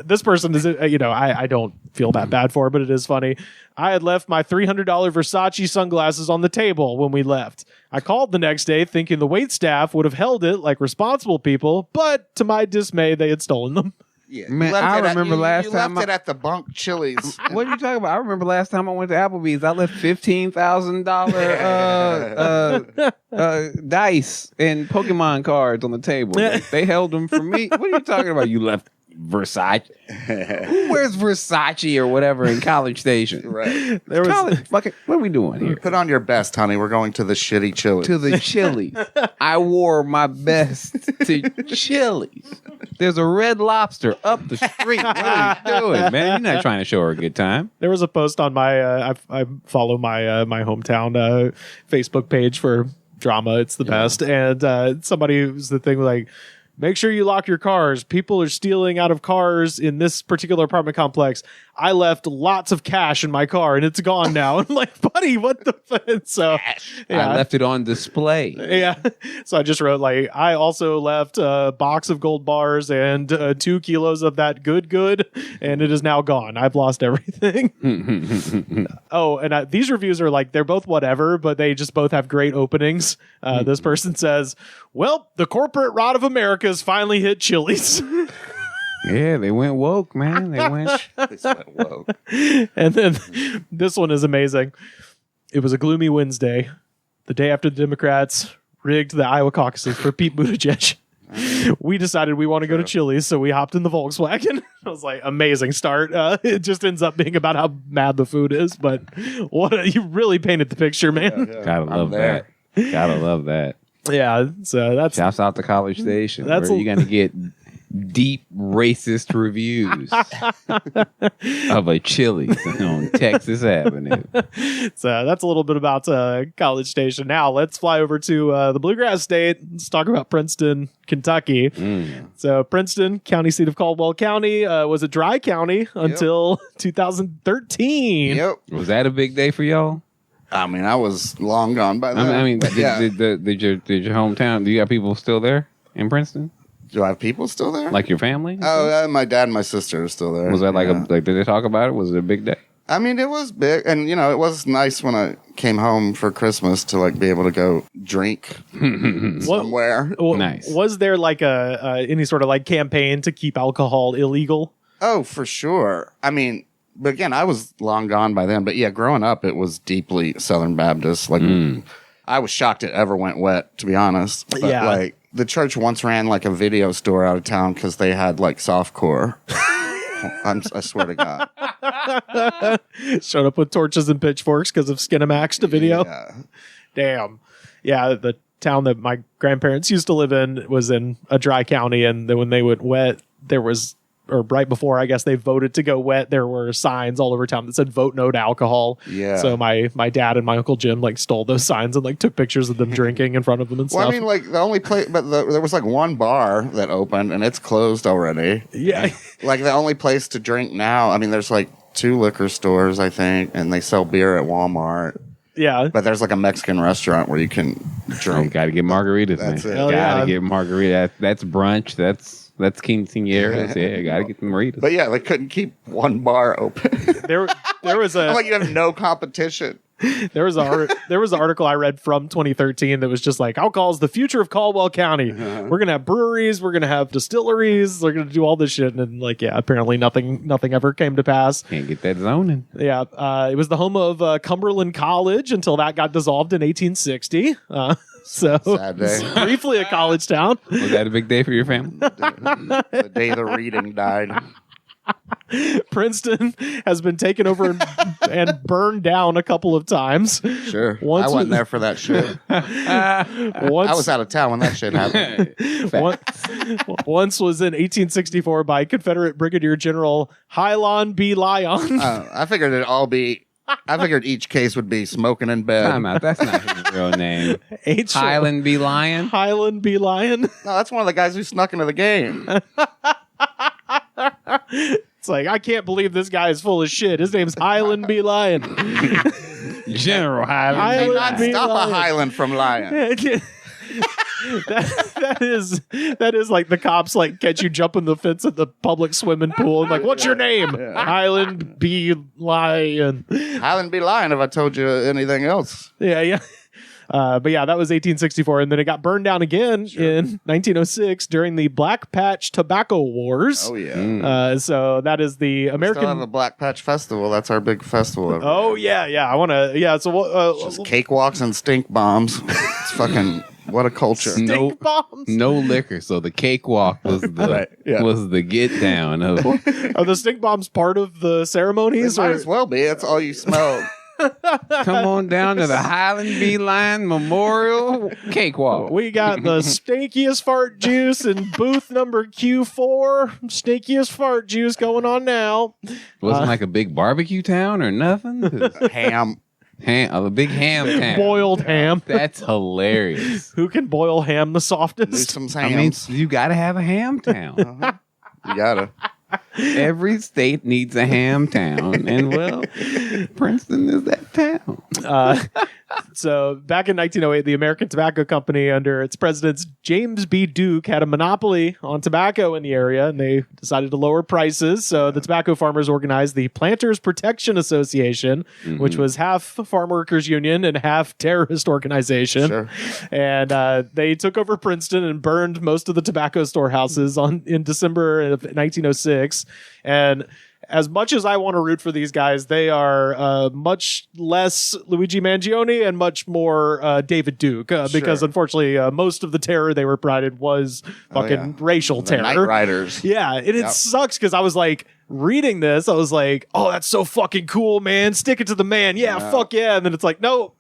this person is, I don't feel that bad for, but it is funny. I had left my $300 Versace sunglasses on the table when we left. I called the next day thinking the wait staff would have held it like responsible people, but to my dismay, they had stolen them. Yeah. Man, You left I it at- remember you- last you time left it at the bunk Chili's. What are you talking about? I remember last time I went to Applebee's, I left $15,000 dice and Pokemon cards on the table. They held them for me. What are you talking about? You left Versace. Who wears Versace or whatever in College Station? Right. There was What are we doing here? Put on your best, honey. We're going to the shitty Chili's. To the Chili's. I wore my best to Chili's. There's a Red Lobster up the street. What are you doing, man? You're not trying to show her a good time. There was a post on my I follow my my hometown Facebook page for drama. It's the best, and somebody was the thing like, make sure you lock your cars. People are stealing out of cars in this particular apartment complex. I left lots of cash in my car and it's gone now. I'm like, buddy, what the fuck? So I left it on display. yeah. So I just wrote like, I also left a box of gold bars and 2 kilos of that good, and it is now gone. I've lost everything. Oh, and these reviews are like, they're both whatever, but they just both have great openings. This person says, well, the corporate rot of America has finally hit Chili's. Yeah, they went woke, man. They went. Whoa. And then this one is amazing. It was a gloomy Wednesday, the day after the Democrats rigged the Iowa caucuses for Pete Buttigieg. We decided we want to go to Chili's, so we hopped in the Volkswagen. I was like, amazing start. It just ends up being about how bad the food is, but you really painted the picture, man. Gotta love that. Gotta love that. Yeah, so that's Shouts out to College Station. That's Where you're gonna get deep racist reviews of a Chili's on Texas Avenue. So that's a little bit about College Station. Now let's fly over to the Bluegrass State. Let's talk about Princeton, Kentucky. So Princeton, county seat of Caldwell County, was a dry county until 2013. Yep. Was that a big day for y'all? I mean, I was long gone by then. I mean, but yeah. did your hometown? Do you got people still there in Princeton? Do I have people still there? Like your family? Oh, my dad and my sister are still there. Was that did they talk about it? Was it a big day? I mean, it was big, and it was nice when I came home for Christmas to be able to go drink somewhere. Nice. Was there any sort of campaign to keep alcohol illegal? Oh, for sure. I mean, but again, I was long gone by then. But yeah, growing up, it was deeply Southern Baptist. I was shocked it ever went wet, to be honest. But Yeah. The church once ran a video store out of town because they had softcore. I swear to God. Showed up with torches and pitchforks because of Skinamax to video. Yeah. Damn. Yeah, the town that my grandparents used to live in was in a dry county, and then when they went wet, there was, or right before I guess they voted to go wet, there were signs all over town that said "Vote No to Alcohol." Yeah. So my dad and my Uncle Jim stole those signs and took pictures of them drinking in front of them and Well, stuff. I mean, the only place, but there was one bar that opened and it's closed already. Yeah. The only place to drink now, I mean, there's 2 liquor stores, I think, and they sell beer at Walmart. Yeah. But there's a Mexican restaurant where you can drink. Got to get margaritas, That's man. it. Hell Got to yeah. get margarita. That's brunch. That's quinceañeras. Yeah, got to get the margaritas. But yeah, they couldn't keep one bar open. There was a you have no competition. there was an article I read from 2013 that was just alcohol is the future of Caldwell County. We're gonna have breweries, we're gonna have distilleries, we're gonna do all this shit, and apparently nothing ever came to pass. Can't get that zoning. Yeah, it was the home of Cumberland College until that got dissolved in 1860. So Sad day. briefly a college town. Was that a big day for your family? The day the reading died. Princeton has been taken over and burned down a couple of times. Sure. Once I wasn't was- there for that shit. Once, I was out of town when that shit happened. once was in 1864 by Confederate Brigadier General Hylon B. Lyon. I figured it'd all be. I figured each case would be smoking in bed. Time out. That's not his real name. H. Highland B. Lion. Hyland B. Lyon. No, that's one of the guys who snuck into the game. It's I can't believe this guy is full of shit. His name's Hyland B. Lyon. General Highland. I Did would not be stop lying. a Highland from lying. that is the cops catch you jumping the fence at the public swimming pool and what's your name? Hyland B. Lyon. Highland be lying if I told you anything else. Yeah. But yeah, that was 1864, and then it got burned down again in 1906 during the Black Patch Tobacco Wars. Oh yeah. So that is the Still American. have the Black Patch Festival. That's our big festival. Every Oh year. yeah. I want to. Yeah. So Just cakewalks and stink bombs. It's fucking what a culture. No, stink bombs. no liquor, so the cakewalk was the Right, yeah. was the get down of. Are the stink bombs part of the It ceremonies? might Or as well be. That's all you smell. Come on down to the Highland B. Lion Memorial Cakewalk. we got the stinkiest fart juice in booth number Q4. Stinkiest fart juice going on now. Wasn't a big barbecue town or nothing. Ham. A big ham town. Boiled ham. That's hilarious. Who can boil ham the Do softest? some I mean, hams. you got to have a ham town. You gotta. Every state needs a ham town, and well, Princeton is that town. So back in 1908, the American Tobacco Company, under its president James B. Duke, had a monopoly on tobacco in the area, and they decided to lower prices. So the tobacco farmers organized the Planters Protection Association, which was half farm workers union and half terrorist organization. Sure. And they took over Princeton and burned most of the tobacco storehouses in December of 1906. And as much as I want to root for these guys, they are much less Luigi Mangione and much more David Duke, because unfortunately, most of the terror they were provided was fucking racial The terror. Night Riders. Yeah, and it sucks because I was like, reading this, I was like, oh, that's so fucking cool, man. Stick it to the man. Yeah, fuck yeah. And then it's like, no,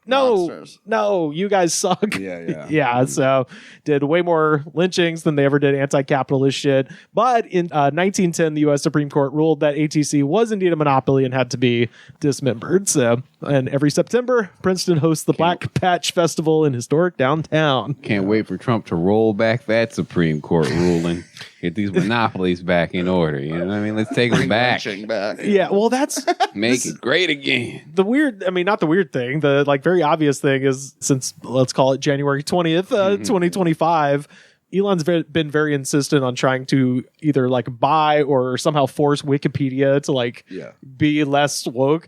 you guys suck. Yeah. So did way more lynchings than they ever did anti-capitalist shit. But in 1910, the U.S. Supreme Court ruled that ATC was indeed a monopoly and had to be dismembered. So, and every September, Princeton hosts the Black Patch Festival in historic downtown. Can't wait for Trump to roll back that Supreme Court ruling. Get these monopolies back in order. You know what I mean? Let's take them back. Yeah, well, that's Make it great again. the weird. I mean, not the weird thing. The like very obvious thing is since let's call it January 20th, 2025. Elon's been very insistent on trying to either like buy or somehow force Wikipedia to like be less woke.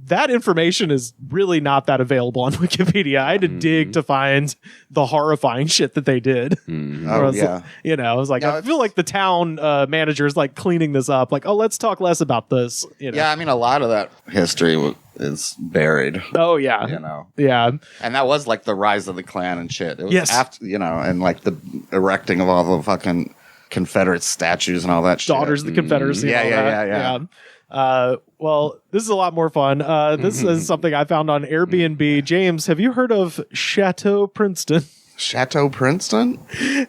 That information is really not that available on Wikipedia. I had to dig to find the horrifying shit that they did. Oh, yeah. You know, I was like, I feel like the town manager is like cleaning this up. Like, oh, let's talk less about this. You know? Yeah, I mean, a lot of that history is buried. Oh, yeah. You know? Yeah. And that was like the rise of the Klan and shit. It was Yes. after, you know, and like the erecting of all the fucking Confederate statues and all that shit. Daughters of the Confederacy. Yeah, and all yeah, that. yeah. Well, this is a lot more fun. This is something I found on Airbnb. James, have you heard of Chateau Princeton? Chateau Princeton?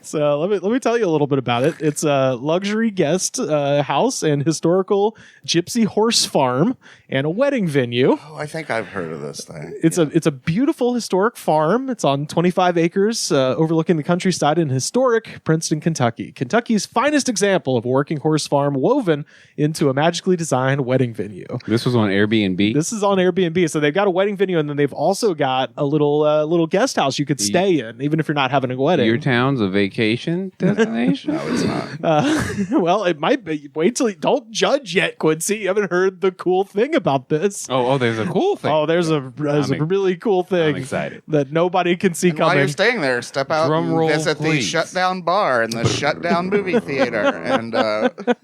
So let me tell you a little bit about it. It's a luxury guest house and historical gypsy horse farm and a wedding venue. Oh, I think I've heard of this thing. It's a beautiful historic farm. It's on 25 acres overlooking the countryside in historic Princeton, Kentucky. Kentucky's finest example of a working horse farm woven into a magically designed wedding venue. This was on Airbnb. This is on Airbnb. So they've got a wedding venue and then they've also got a little guest house you could stay in, even if you're not having a wedding. Your town's a vacation destination? No, it's not. Well, it might be. Wait till don't judge yet, Quincy. You haven't heard the cool thing about this. Oh, there's a cool thing. Oh, there's a really cool thing. I'm excited. That nobody can see And while coming. you're staying there, step out Drum and roll, visit the please. shutdown bar and the shutdown movie theater. And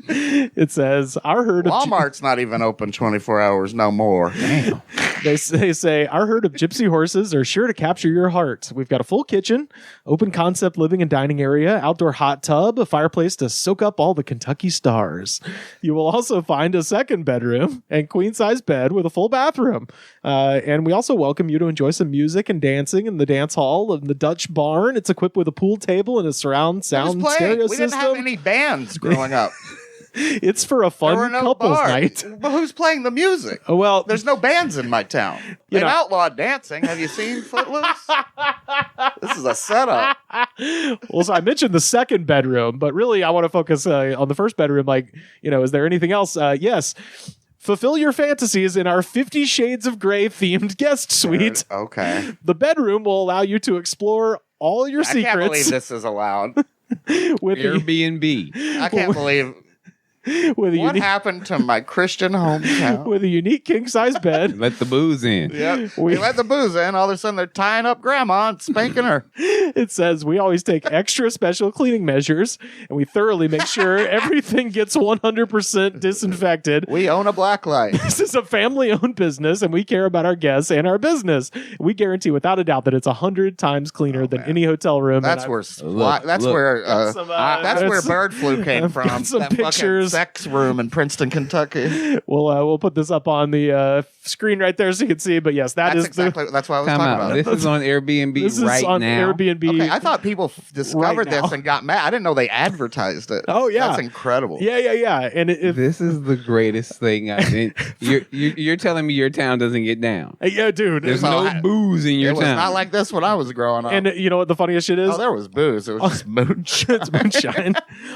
It says our herd of Walmart's not even open 24 hours no more. Damn. they say our herd of gypsy horses are sure to capture your heart. We've got a full kitchen, open concept living and dining area, outdoor hot tub, a fireplace to soak up all the Kentucky stars. You will also find a second bedroom and queen size bed with a full bathroom. And we also welcome you to enjoy some music and dancing in the dance hall of the Dutch barn. It's equipped with a pool table and a surround sound Who's playing? stereo We didn't system. have any bands growing up. It's for a There were fun no couples bars. night. Well, who's playing the music? Oh, well, There's no bands in my town. You They've know- outlawed dancing. Have you seen Footloose? This is a setup. well, so I mentioned the second bedroom, but really I want to focus on the first bedroom. Like, you know, is there anything else? Yes. Fulfill your fantasies in our 50 Shades of Grey themed guest suite. Okay. The bedroom will allow you to explore all your I can't believe secrets this is allowed. with a, Airbnb. I can't believe with a what unique happened to my Christian hometown. with a unique king size bed. Let the booze in. Yep. We let the booze in. All of a sudden, they're tying up grandma and spanking her. It says we always take extra special cleaning measures and we thoroughly make sure everything gets 100% disinfected. We own a black light. This is a family-owned business, and we care about our guests and our business. We guarantee, without a doubt, that it's 100 times cleaner than any hotel room. That's And where Look, that's look. where some, that's where bird flu came I've from. got some that fucking pictures. sex room in Princeton, Kentucky. we'll put this up on the screen right there so you can see. But yes, That's is exactly that's what I was Time talking out. about. This is on Airbnb this right is on now. Airbnb. Okay, I thought people discovered Right now. this and got mad. I didn't know they advertised it. Oh, yeah. That's incredible. Yeah. And This is the greatest thing I think. You're telling me your town doesn't get down. yeah, dude. There's Well, no booze in your It was town. not like this when I was growing up. And you know what the funniest shit is? Oh, there was booze. It was just moonshine. It's moonshine.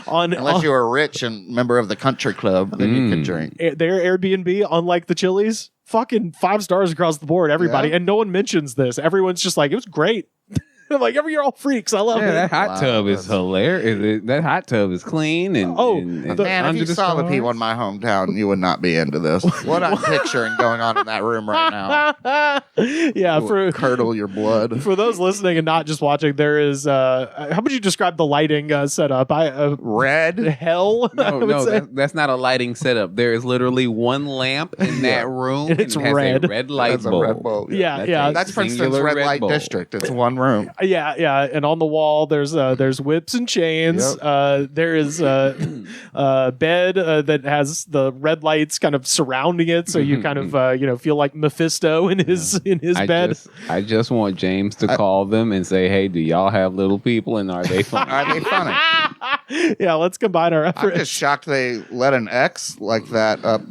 Unless you were rich and member of the country club, then you could drink. their Airbnb, unlike the Chili's, fucking 5 stars across the board, everybody. Yeah. And no one mentions this. Everyone's just like, it was great. I'm like, you're all freaks. I love Yeah, it. that hot Wow, tub is that's- hilarious. That hot tub is clean and Oh, and Man, if under you the saw the stars. people in my hometown, you would not be into this. What I'm picturing going on in that room right now. Yeah, It would curdle your blood. for those listening and not just watching, there is how would you describe the lighting setup? Red. Hell. I would No, say. that's not a lighting setup. There is literally one lamp in that room, And it's it has red. a red light That's a bulb. red bulb. Yeah, That's yeah. a That's Princeton's singular red light bulb. district. It's one room. Yeah, and on the wall there's whips and chains. There is a bed that has the red lights kind of surrounding it, so you kind of feel like Mephisto in his bed. I just want James to call them and say, "Hey, do y'all have little people, and are they funny?" Are they funny? Yeah, let's combine our I'm efforts. just shocked they let an X like that up.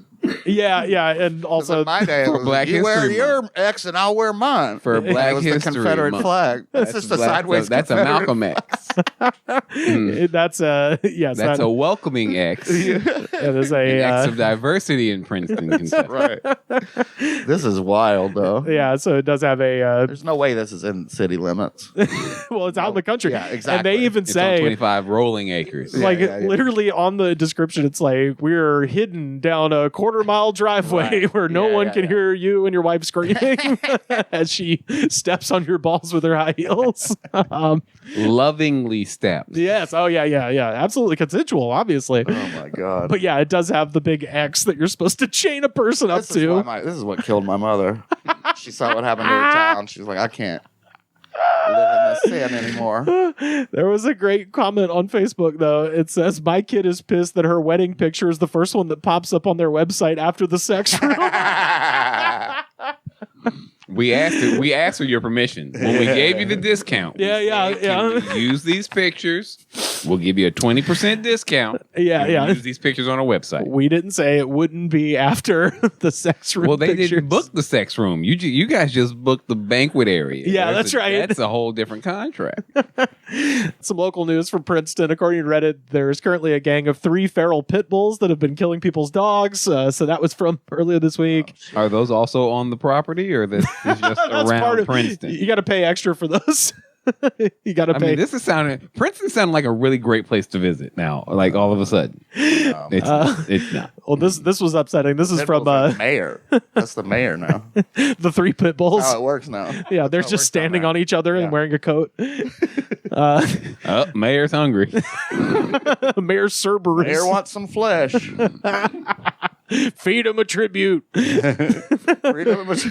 Yeah, and also In my day, it was, Black you wear History your X and I'll wear mine. For Black it was History the Confederate Month. flag. That's just a sideways. That's a Confederate. Malcolm X. that's That's a welcoming X. it is An a X of diversity in Princeton, Kentucky. Right. This is wild, though. yeah. So it does have a There's no way this is in city limits. well, it's out in the country. Yeah, exactly. And they even It's on say 25 rolling acres. like yeah. literally on the description, it's like we're hidden down a quarter-mile driveway where no one can hear you and your wife screaming as she steps on your balls with her high heels. Lovingly stepped. Yes. Oh yeah. Absolutely consensual, obviously. Oh my god. But yeah, it does have the big X that you're supposed to chain a person up This is, to. this is what killed my mother. She saw what happened to her town. She was like, I can't live in this sin anymore. There was a great comment on Facebook, though. It says, "My kid is pissed that her wedding picture is the first one that pops up on their website after the sex room." We asked for your permission when we gave you the discount. we said, "Can we use these pictures? We'll give you a 20% discount. Yeah. Use these pictures on our website." We didn't say it wouldn't be after the sex room. Well, they pictures. didn't book the sex room. You guys just booked the banquet area. Yeah, that's right. That's a whole different contract. Some local news from Princeton. According to Reddit, there is currently a gang of 3 feral pit bulls that have been killing people's dogs. So that was from earlier this week. Are those also on the property, or this is just That's part around of- Princeton? You got to pay extra for those. You got to I pay. mean, Princeton sounded like a really great place to visit now. Like all of a sudden, it's not. Well, this was upsetting. This is from the mayor. That's the mayor now. the 3 pit bulls. How it works now. Yeah, they're That's how it just works standing now. on each other and Yeah. wearing a coat. Oh, mayor's hungry. Mayor Cerberus. Mayor wants some flesh. Feed him a tribute. Freedom of-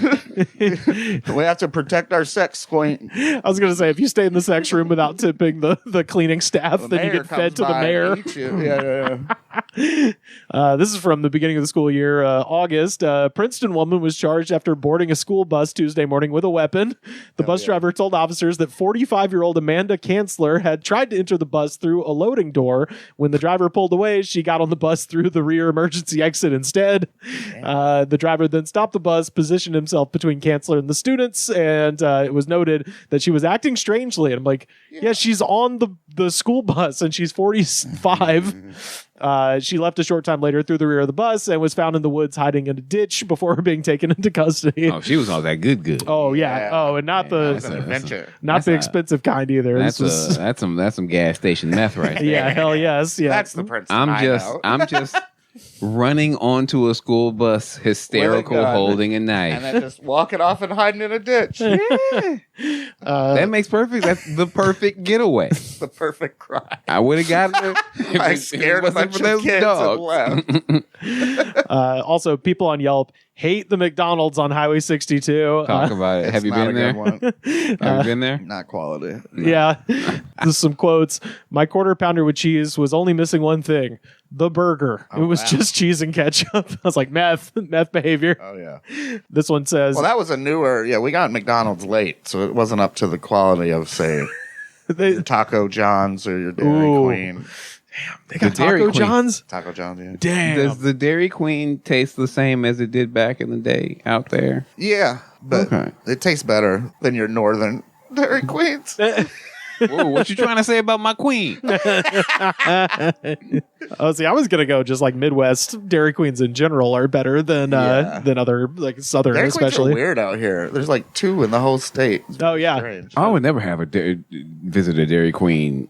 we have to protect our sex queen. I was going to say, if you stay in the sex room without tipping the cleaning staff, then you get fed to the mayor. This is from the beginning of the school year, August. A Princeton woman was charged after boarding a school bus Tuesday morning with a weapon. The bus driver told officers that 45-year-old Amanda Kanzler had tried to enter the bus through a loading door. When the driver pulled away, she got on the bus through the rear emergency exit instead. The driver then stopped the bus, positioned himself between Kanzler and the students, and it was noted that she was acting strangely. And I'm like, yeah she's on the school bus and she's 45. She left a short time later through the rear of the bus and was found in the woods hiding in a ditch before being taken into custody. Oh, she was all that good. Oh yeah. Oh, and not It's an the adventure. not the expensive kind either. That's This was that's some gas station meth right there. yeah, hell yes, yeah. That's the Princeton. I'm just running onto a school bus, hysterical, gun. holding a and knife. then just walking off and hiding in a ditch. That makes perfect. That's the perfect getaway. The perfect crime. I would have gotten it. I scared a bunch of kids and left. Also, people on Yelp hate the McDonald's on Highway 62. Talk about it. It's Have you not been a there? good one. Have you been there? Not quality. Yeah. There's some quotes. My quarter pounder with cheese was only missing one thing. The burger. It was wow. just cheese and ketchup. I was like, meth behavior. Oh yeah. This one says, Well, that was a newer. Yeah, we got McDonald's late, so it wasn't up to the quality of say they Taco John's or your Dairy Ooh. Queen. got Dairy Taco Queen. John's? Taco John's. Yeah. Damn. Does the Dairy Queen taste the same as it did back in the day out there? Yeah, but Okay. it tastes better than your northern Dairy Queens. Whoa, what you trying to say about my queen? Oh, see, I was gonna go just like Midwest Dairy Queens in general are better than other like Southern, Dairy especially. Queens are weird out here. There's like 2 in the whole state. It's Oh yeah, strange. I would never have visit a Dairy Queen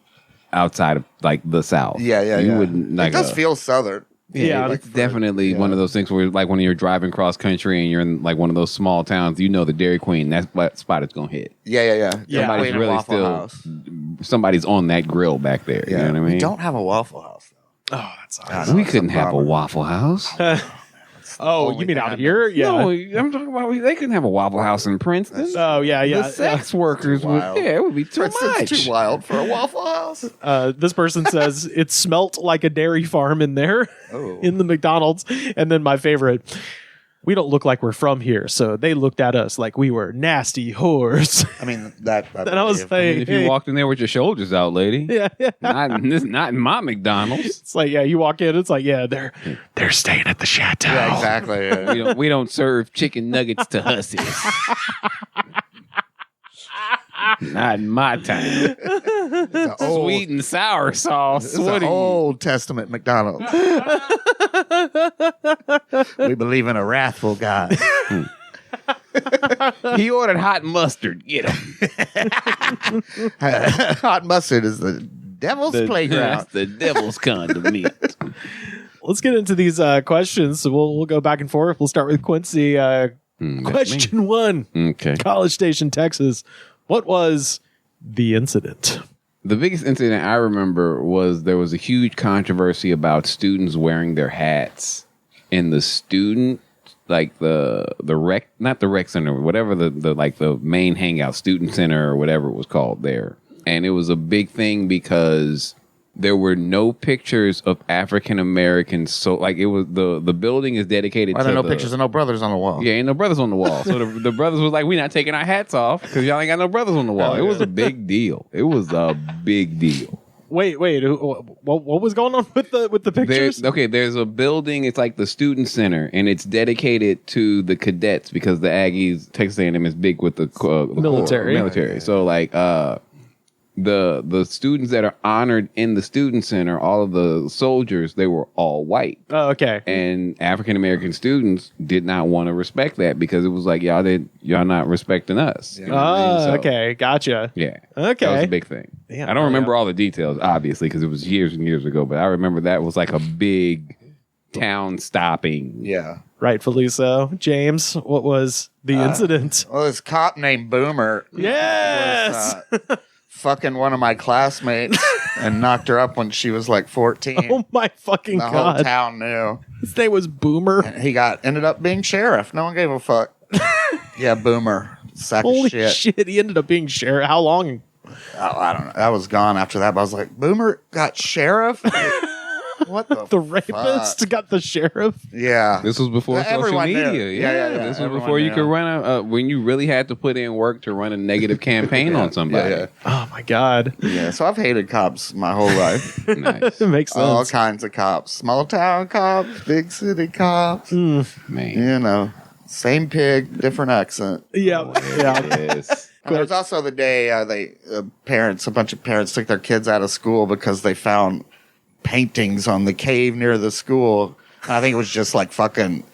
outside of like the South. Yeah. You wouldn't like. It does feel southern. Yeah, it's definitely one of those things where, like, when you're driving cross country and you're in like one of those small towns, you know the Dairy Queen. That's what spot it's gonna hit. Yeah. Somebody's Queen and really Waffle still. House. Somebody's on that grill back there. Yeah. You know what I mean? We don't have a Waffle House. oh, that's I know, We it's couldn't have a bummer. Waffle House. Oh, you mean out here? Yeah. No, I'm talking about they couldn't have a Waffle House in Princeton. Oh, yeah. The sex workers would, wild. it would be too Princeton's much. too wild for a Waffle House. This person says it smelt like a dairy farm in there in the McDonald's. And then my favorite, we don't look like we're from here, so they looked at us like we were nasty whores. I mean, that. And I was like, If you walked in there with your shoulders out, lady, yeah. not in my McDonald's. It's like, yeah, you walk in, it's like, yeah, they're staying at the chateau. Yeah, exactly. Yeah. We don't serve chicken nuggets to hussies. Not in my time. Sweet and sour sauce. It's an Old Testament McDonald's. We believe in a wrathful God. He ordered hot mustard. Get him. Hot mustard is the devil's playground. That's the devil's condiment. Let's get into these questions. So we'll go back and forth. We'll start with Quincy. Question 1. Okay. College Station, Texas. What was the incident? The biggest incident I remember was there was a huge controversy about students wearing their hats in the student, like the rec, not the rec center, whatever the main hangout, student center or whatever it was called there. And it was a big thing because there were no pictures of African Americans. So like it was the building is dedicated Why to there no pictures of no brothers on the wall? Yeah, ain't no brothers on the wall. So the brothers was like, we not taking our hats off because y'all ain't got no brothers on the wall. It was a big deal. It was a big deal. Wait. What was going on with the pictures? There's a building. It's like the student center, and it's dedicated to the cadets because the Aggies, Texas A&M is big with the military. So like the students that are honored in the student center, all of the soldiers, they were all white. Oh, okay. And African American students did not want to respect that because it was like y'all not respecting us. You know what I mean? So, okay, gotcha. Yeah. Okay. That was a big thing. Damn, I don't remember all the details, obviously, because it was years and years ago, but I remember that was like a big town stopping. Yeah. Rightfully so. James, what was the incident? Well, this cop named Boomer. Yes. Was, fucking one of my classmates and knocked her up when she was like 14. Oh my fucking The whole god. town knew. His name was Boomer. And he ended up being sheriff. No one gave a fuck. Yeah, Boomer. Sack Holy of shit. shit, he ended up being sheriff. How long? Oh, I don't know. I was gone after that, but I was like, Boomer got sheriff? What The rapist fuck? got the sheriff? Yeah. This was before social Everyone media. knew. Yeah. This was Everyone before you knew. could run when you really had to put in work to run a negative campaign on somebody. Yeah. Oh my god. Yeah, so I've hated cops my whole life. Nice. It makes sense. All kinds of cops. Small town cops, big city cops. Man. You know, same pig, different accent. Yeah. Yes. And there was also the day a bunch of parents took their kids out of school because they found paintings on the cave near the school. And I think it was just like fucking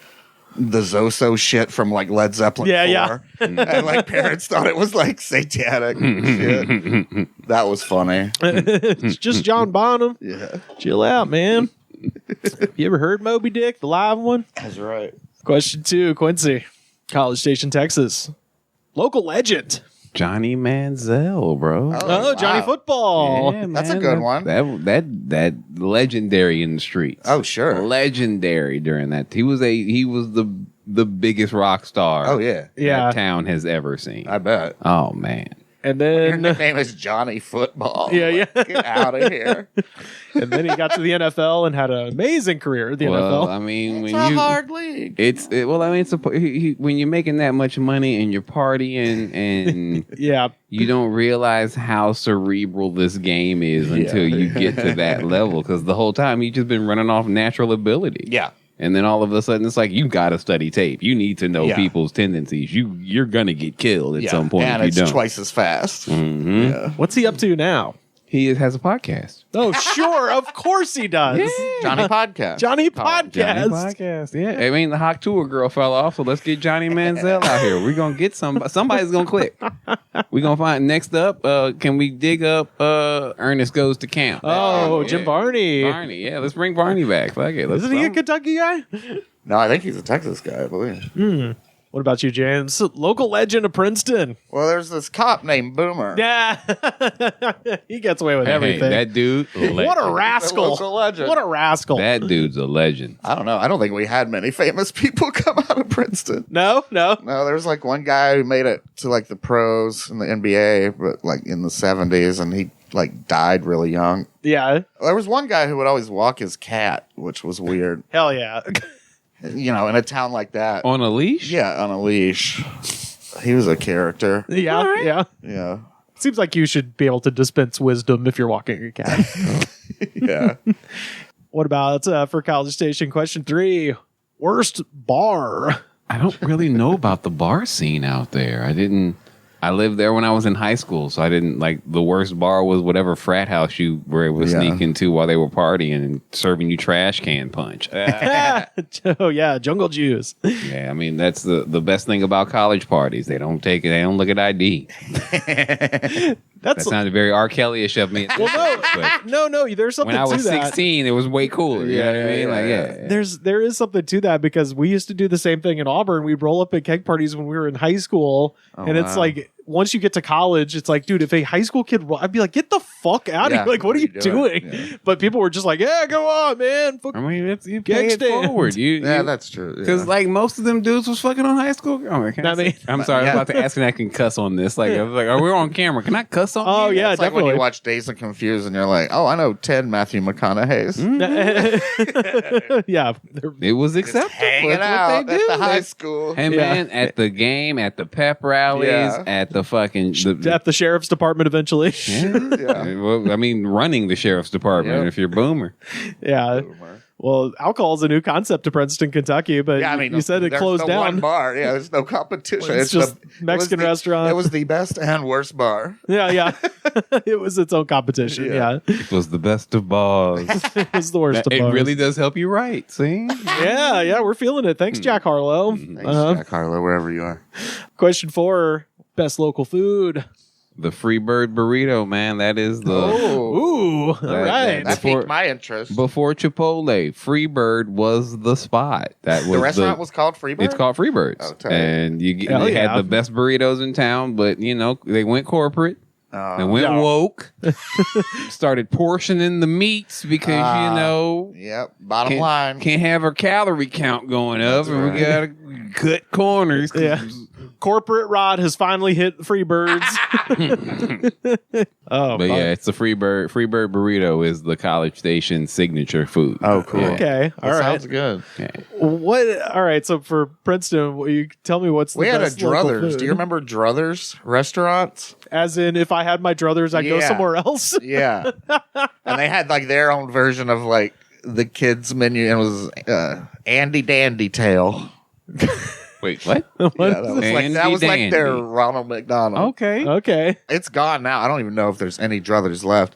the Zoso shit from like Led Zeppelin 4. Yeah. And like parents thought it was like satanic shit. That was funny. It's just John Bonham. Yeah. Chill out, man. You ever heard Moby Dick, the live one? That's right. Question 2, Quincy. College Station, Texas. Local legend. Johnny Manziel, bro. Oh, Johnny wow. Football. Yeah, That's a man. good one. That legendary in the streets. Oh, sure. Legendary during that. He was the biggest rock star. Oh, yeah. Yeah. that town has ever seen. I bet. Oh man. And Your then nickname is Johnny Football. Yeah. Get out of here. and then he got to the NFL and had an amazing career at the Well, NFL. I mean, It's when a you hard league. when you're making that much money and you're partying and Yeah. you don't realize how cerebral this game is until you get to that level because the whole time you've just been running off natural ability. Yeah. And then all of a sudden it's like you got to study tape. You need to know Yeah. people's tendencies. You're gonna get killed at some point and if it's you don't. twice as fast. Mhm. Yeah. What's he up to now? He has a podcast. Oh, sure. Of course he does. Johnny Podcast. Johnny Podcast. Johnny podcast. Yeah. I mean the Hawk Tour girl fell off, so let's get Johnny Manziel out here. We're gonna get somebody's gonna click. We're gonna find next up, can we dig up Ernest Goes to Camp? Oh, Yeah. Jim Varney. Barney, yeah, let's bring Barney back. Fuck it. Let's Isn't he a Kentucky guy? No, I think he's a Texas guy, I believe. What about you, James? Local legend of Princeton. Well, there's this cop named Boomer. Yeah. He gets away with Hey, everything. that dude. What a rascal. Local legend. What a rascal. That dude's a legend. I don't know. I don't think we had many famous people come out of Princeton. No. No, there was like one guy who made it to like the pros in the NBA, but like in the 70s, and he like died really young. Yeah. There was one guy who would always walk his cat, which was weird. Hell yeah. You know, in a town like that. On a leash? Yeah, on a leash. He was a character. Yeah. Yeah. Yeah. Seems like you should be able to dispense wisdom if you're walking a cat. Yeah. What about for College Station question 3? Worst bar. I don't really know about the bar scene out there. I lived there when I was in high school, so I didn't like the worst bar was whatever frat house you were able to sneak into while they were partying and serving you trash can punch. Oh yeah, jungle juice. Yeah, I mean that's the best thing about college parties. They don't look at ID. That sounded very R. Kelly-ish of me. No, there's something when I to was that. 16, it was way cooler. You know what I mean? Like, yeah. There is something to that because we used to do the same thing in Auburn. We'd roll up at keg parties when we were in high school, and it's like once you get to college, it's like, dude, if a high school kid, I'd be like, get the fuck out of here! Like, what are you doing? Yeah. But people were just like, yeah, go on, man. I mean, you pay it forward. That's true. Because like most of them dudes was fucking on high school. Oh, I'm sorry, I'm about to ask if I can cuss on this. Like, I was like, we're on camera. Can I cuss on? Oh yeah, it's definitely. Like when you watch Dazed and Confused, and you're like, oh, I know 10 Matthew McConaughey's. Yeah, it was acceptable. Hanging out at the high school. Hey man, at the game, at the pep rallies, at the fucking at the sheriff's department eventually. Well, I mean, running the sheriff's department if you're Boomer. Yeah. Well, alcohol is a new concept to Princeton, Kentucky, but you said it closed down. One bar. Yeah, there's no competition. It's just Mexican restaurant. It was the best and worst bar. Yeah. It was its own competition. Yeah. It was the best of bars. It was the worst of bars. It really does help you write. See? Yeah, we're feeling it. Thanks, Jack Harlow. Thanks, Jack Harlow, wherever you are. Question 4, best local food. The Freebird burrito, man. That is the... Ooh, all right. That piqued my interest. Before Chipotle, Freebird was the spot. That was the restaurant was called Freebird? It's called Freebird's. Oh, and they had the best burritos in town, but, they went corporate. They went woke. Started portioning the meats because, Yep, bottom line. Can't have our calorie count going up, and we got to cut corners. Yeah. Corporate Rod has finally hit Freebirds. It's the Freebird. Freebird burrito is the College Station signature food. Oh, cool. Yeah. Okay, all right. Sounds good. Okay. What? All right. So for Princeton, will you tell me what's We the had a best local Druthers. food? Do you remember Druthers restaurants? As in, if I had my druthers, I'd go somewhere else. Yeah, and they had like their own version of like the kids menu, and it was Andy Dandy Tail. Wait, what? Yeah, that was like their Ronald McDonald. Okay. It's gone now. I don't even know if there's any Druthers left.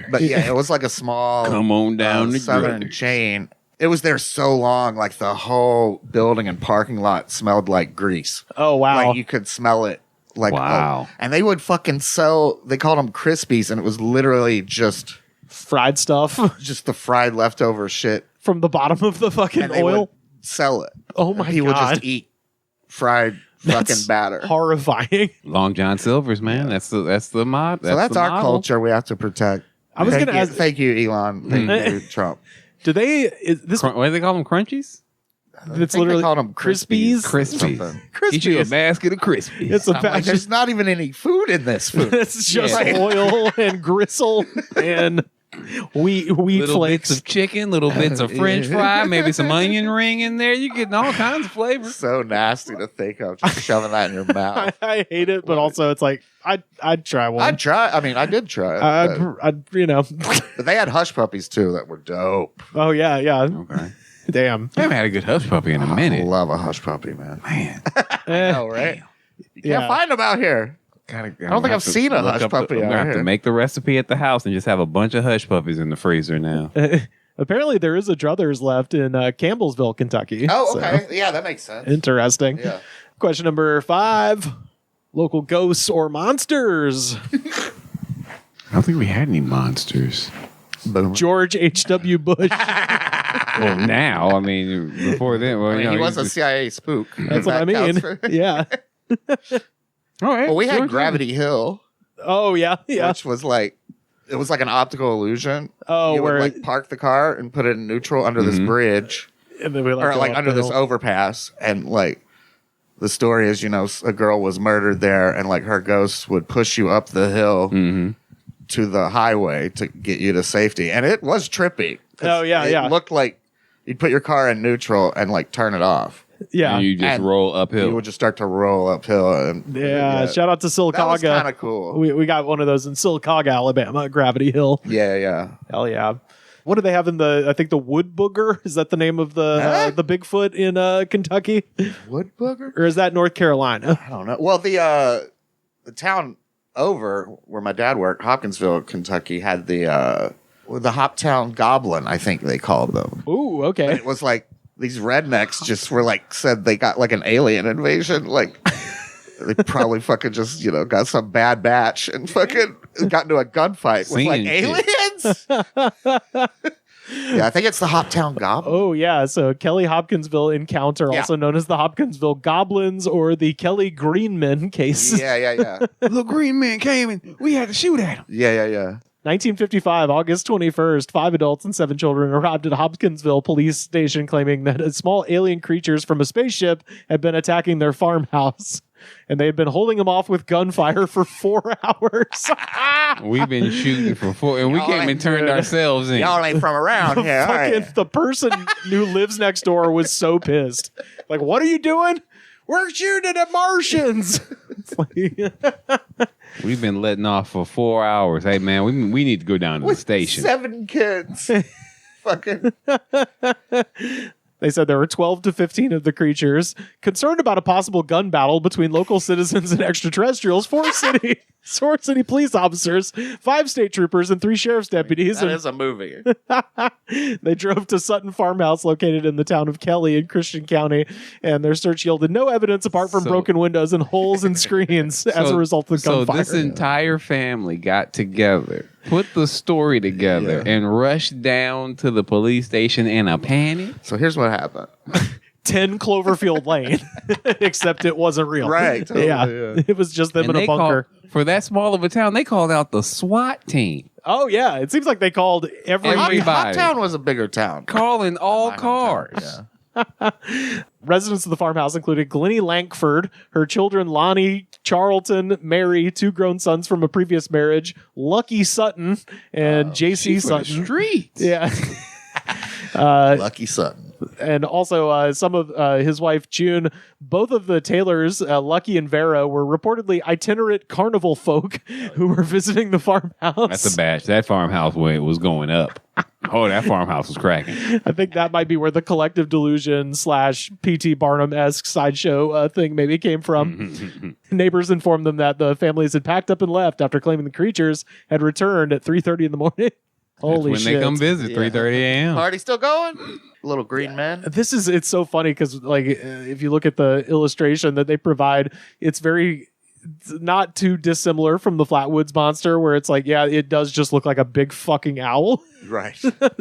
But yeah, it was like a small Come on down to southern Druthers. chain. It was there so long, like the whole building and parking lot smelled like grease. Oh wow. Like you could smell it. Like wow. And they would fucking sell. They called them Crispies, and it was literally just fried stuff just the fried leftover shit from the bottom of the fucking and they oil. would sell it. Oh my He would god. just eat fried fucking batter. Horrifying. Long John Silver's, man. That's the mod. So that's our model. culture we have to protect. I was going to ask. Thank you, Elon. Thank you, Trump. Do they? Is this? What do they call them? Crunchies? It's literally called them Crispies. Something. Get you a Crispies. basket of Crispies. It's a I'm like, basket. there's not even any food in this food. It's just Yeah. oil and gristle and wheat little flakes. bits of chicken, little bits of French fry, maybe some onion ring in there. You're getting all kinds of flavors. So nasty to think of, just shoving that in your mouth. I hate it, but also it's like I'd try one. I'd try. I mean, I did try it. I'd but they had hush puppies too that were dope. Oh yeah. Okay. Damn. I haven't had a good hush puppy in a I minute. love a hush puppy, man. Man. Oh, right? You Yeah. can't find them out here. I don't think I've seen a hush puppy I'm out gonna have here. to make the recipe at the house and just have a bunch of hush puppies in the freezer now. Apparently, there is a Druthers left in Campbellsville, Kentucky. Oh, So, okay. Yeah, that makes sense. interesting. Yeah. Question number 5: local ghosts or monsters? I don't think we had any monsters. Boom. George H.W. Bush. Well, now, I mean, before then, well, I mean, you know, he was a just- CIA spook. That's what I mean. Yeah. All right. Well, we had George Gravity Hill, Oh yeah. Yeah. which was like, it was like an optical illusion. Oh, you would where like park the car and put it in neutral under this bridge, and then we or go like up under the this hill. overpass, and like the story is, you know, a girl was murdered there, and like her ghost would push you up the hill to the highway to get you to safety, and it was trippy. 'Cause Oh, yeah, it yeah. looked like you'd put your car in neutral and like turn it off. Yeah. And you just And roll uphill. You would just start to roll uphill, and Yeah, shout out to that was kind Sylacauga. of cool. We got one of those in Sylacauga, Alabama, at Gravity Hill. Yeah. Hell yeah. What do they have in I think the Wood Booger? Is that the name of the Bigfoot in Kentucky? Wood booger? Or is that North Carolina? I don't know. Well, the town over where my dad worked, Hopkinsville, Kentucky, had the Hoptown Goblin, I think they called them. Ooh, okay. It was like these rednecks just were like, said they got like an alien invasion. Like they probably fucking just, you know, got some bad batch and fucking got into a gunfight with like Seeing shit. aliens. Yeah, I think it's the Hoptown Goblin. Oh, yeah. So Kelly Hopkinsville encounter, Yeah. also known as the Hopkinsville Goblins or the Kelly Greenman case. Yeah. The green man came and we had to shoot at him. Yeah. 1955, August 21st, 5 adults and 7 children arrived at Hopkinsville police station claiming that small alien creatures from a spaceship had been attacking their farmhouse. And they had been holding them off with gunfire for 4 hours. We've been shooting for 4, and we Y'all came ain't and turned good. ourselves in. Y'all ain't from around here. all right. Fucking the person who lives next door was so pissed. Like, what are you doing? We're shooting at Martians. It's like, We've been letting off for 4 hours. Hey, man, we need to go down to the With station. 7 kids. Fucking. they said there were 12 to 15 of the creatures. Concerned about a possible gun battle between local citizens and extraterrestrials, 4 city police officers, 5 state troopers, and 3 sheriff's deputies. That is a movie. They drove to Sutton Farmhouse located in the town of Kelly in Christian County, and their search yielded no evidence apart from So- broken windows and holes in screens as a result of the So gunfire. this entire family got together, put the story together, and rushed down to the police station in a panic. So here's what happened. 10 Cloverfield Lane, except it wasn't real. Right, totally, yeah. yeah. It was just them And in a they bunker. for that small of a town, they called out the SWAT team, Oh, yeah. It seems like they called Everybody. Hoptown was a bigger town. calling all My hometown, cars. yeah. Residents of the farmhouse included Glennie Lankford, her children Lonnie, Charlton, Mary, 2 grown sons from a previous marriage, Lucky Sutton, and J.C. She's from the Sutton. streets. Yeah. Lucky Sutton. And also some of his wife, June. Both of the Taylors, Lucky and Vera, were reportedly itinerant carnival folk who were visiting the farmhouse. That's a batch. That farmhouse was going up. Oh, that farmhouse was cracking. I think that might be where the collective delusion / P.T. Barnum-esque sideshow thing maybe came from. Neighbors informed them that the families had packed up and left after claiming the creatures had returned at 3:30 in the morning. Holy when shit. they come visit, 3:30 a.m. Party still going? Little green man. It's so funny because like if you look at the illustration that they provide, it's very not too dissimilar from the Flatwoods monster, where it's like, yeah, it does just look like a big fucking owl. Right.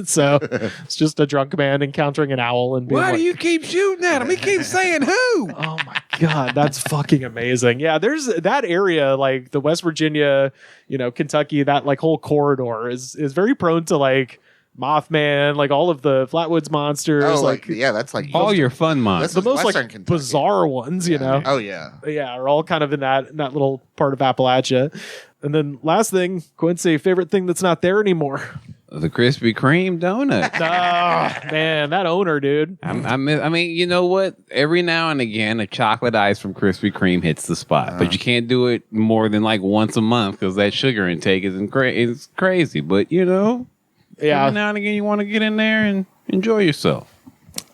So it's just a drunk man encountering an owl and being Why like, do you keep shooting at him? He keeps saying who? oh my god, that's fucking amazing. Yeah, there's that area, like the West Virginia, Kentucky, that like whole corridor is very prone to like Mothman, like all of the Flatwoods monsters, Oh, like yeah, that's like All your fun months. the most Western like Kentucky. bizarre ones, you know. Oh yeah. Yeah, are all kind of in that little part of Appalachia. And then last thing, Quincy, favorite thing that's not there anymore. The Krispy Kreme donut. Oh man, that owner, dude. I mean, you know what? Every now and again, a chocolate ice from Krispy Kreme hits the spot, but you can't do it more than like once a month because that sugar intake is crazy. But every Yeah, now and again, you want to get in there and enjoy yourself.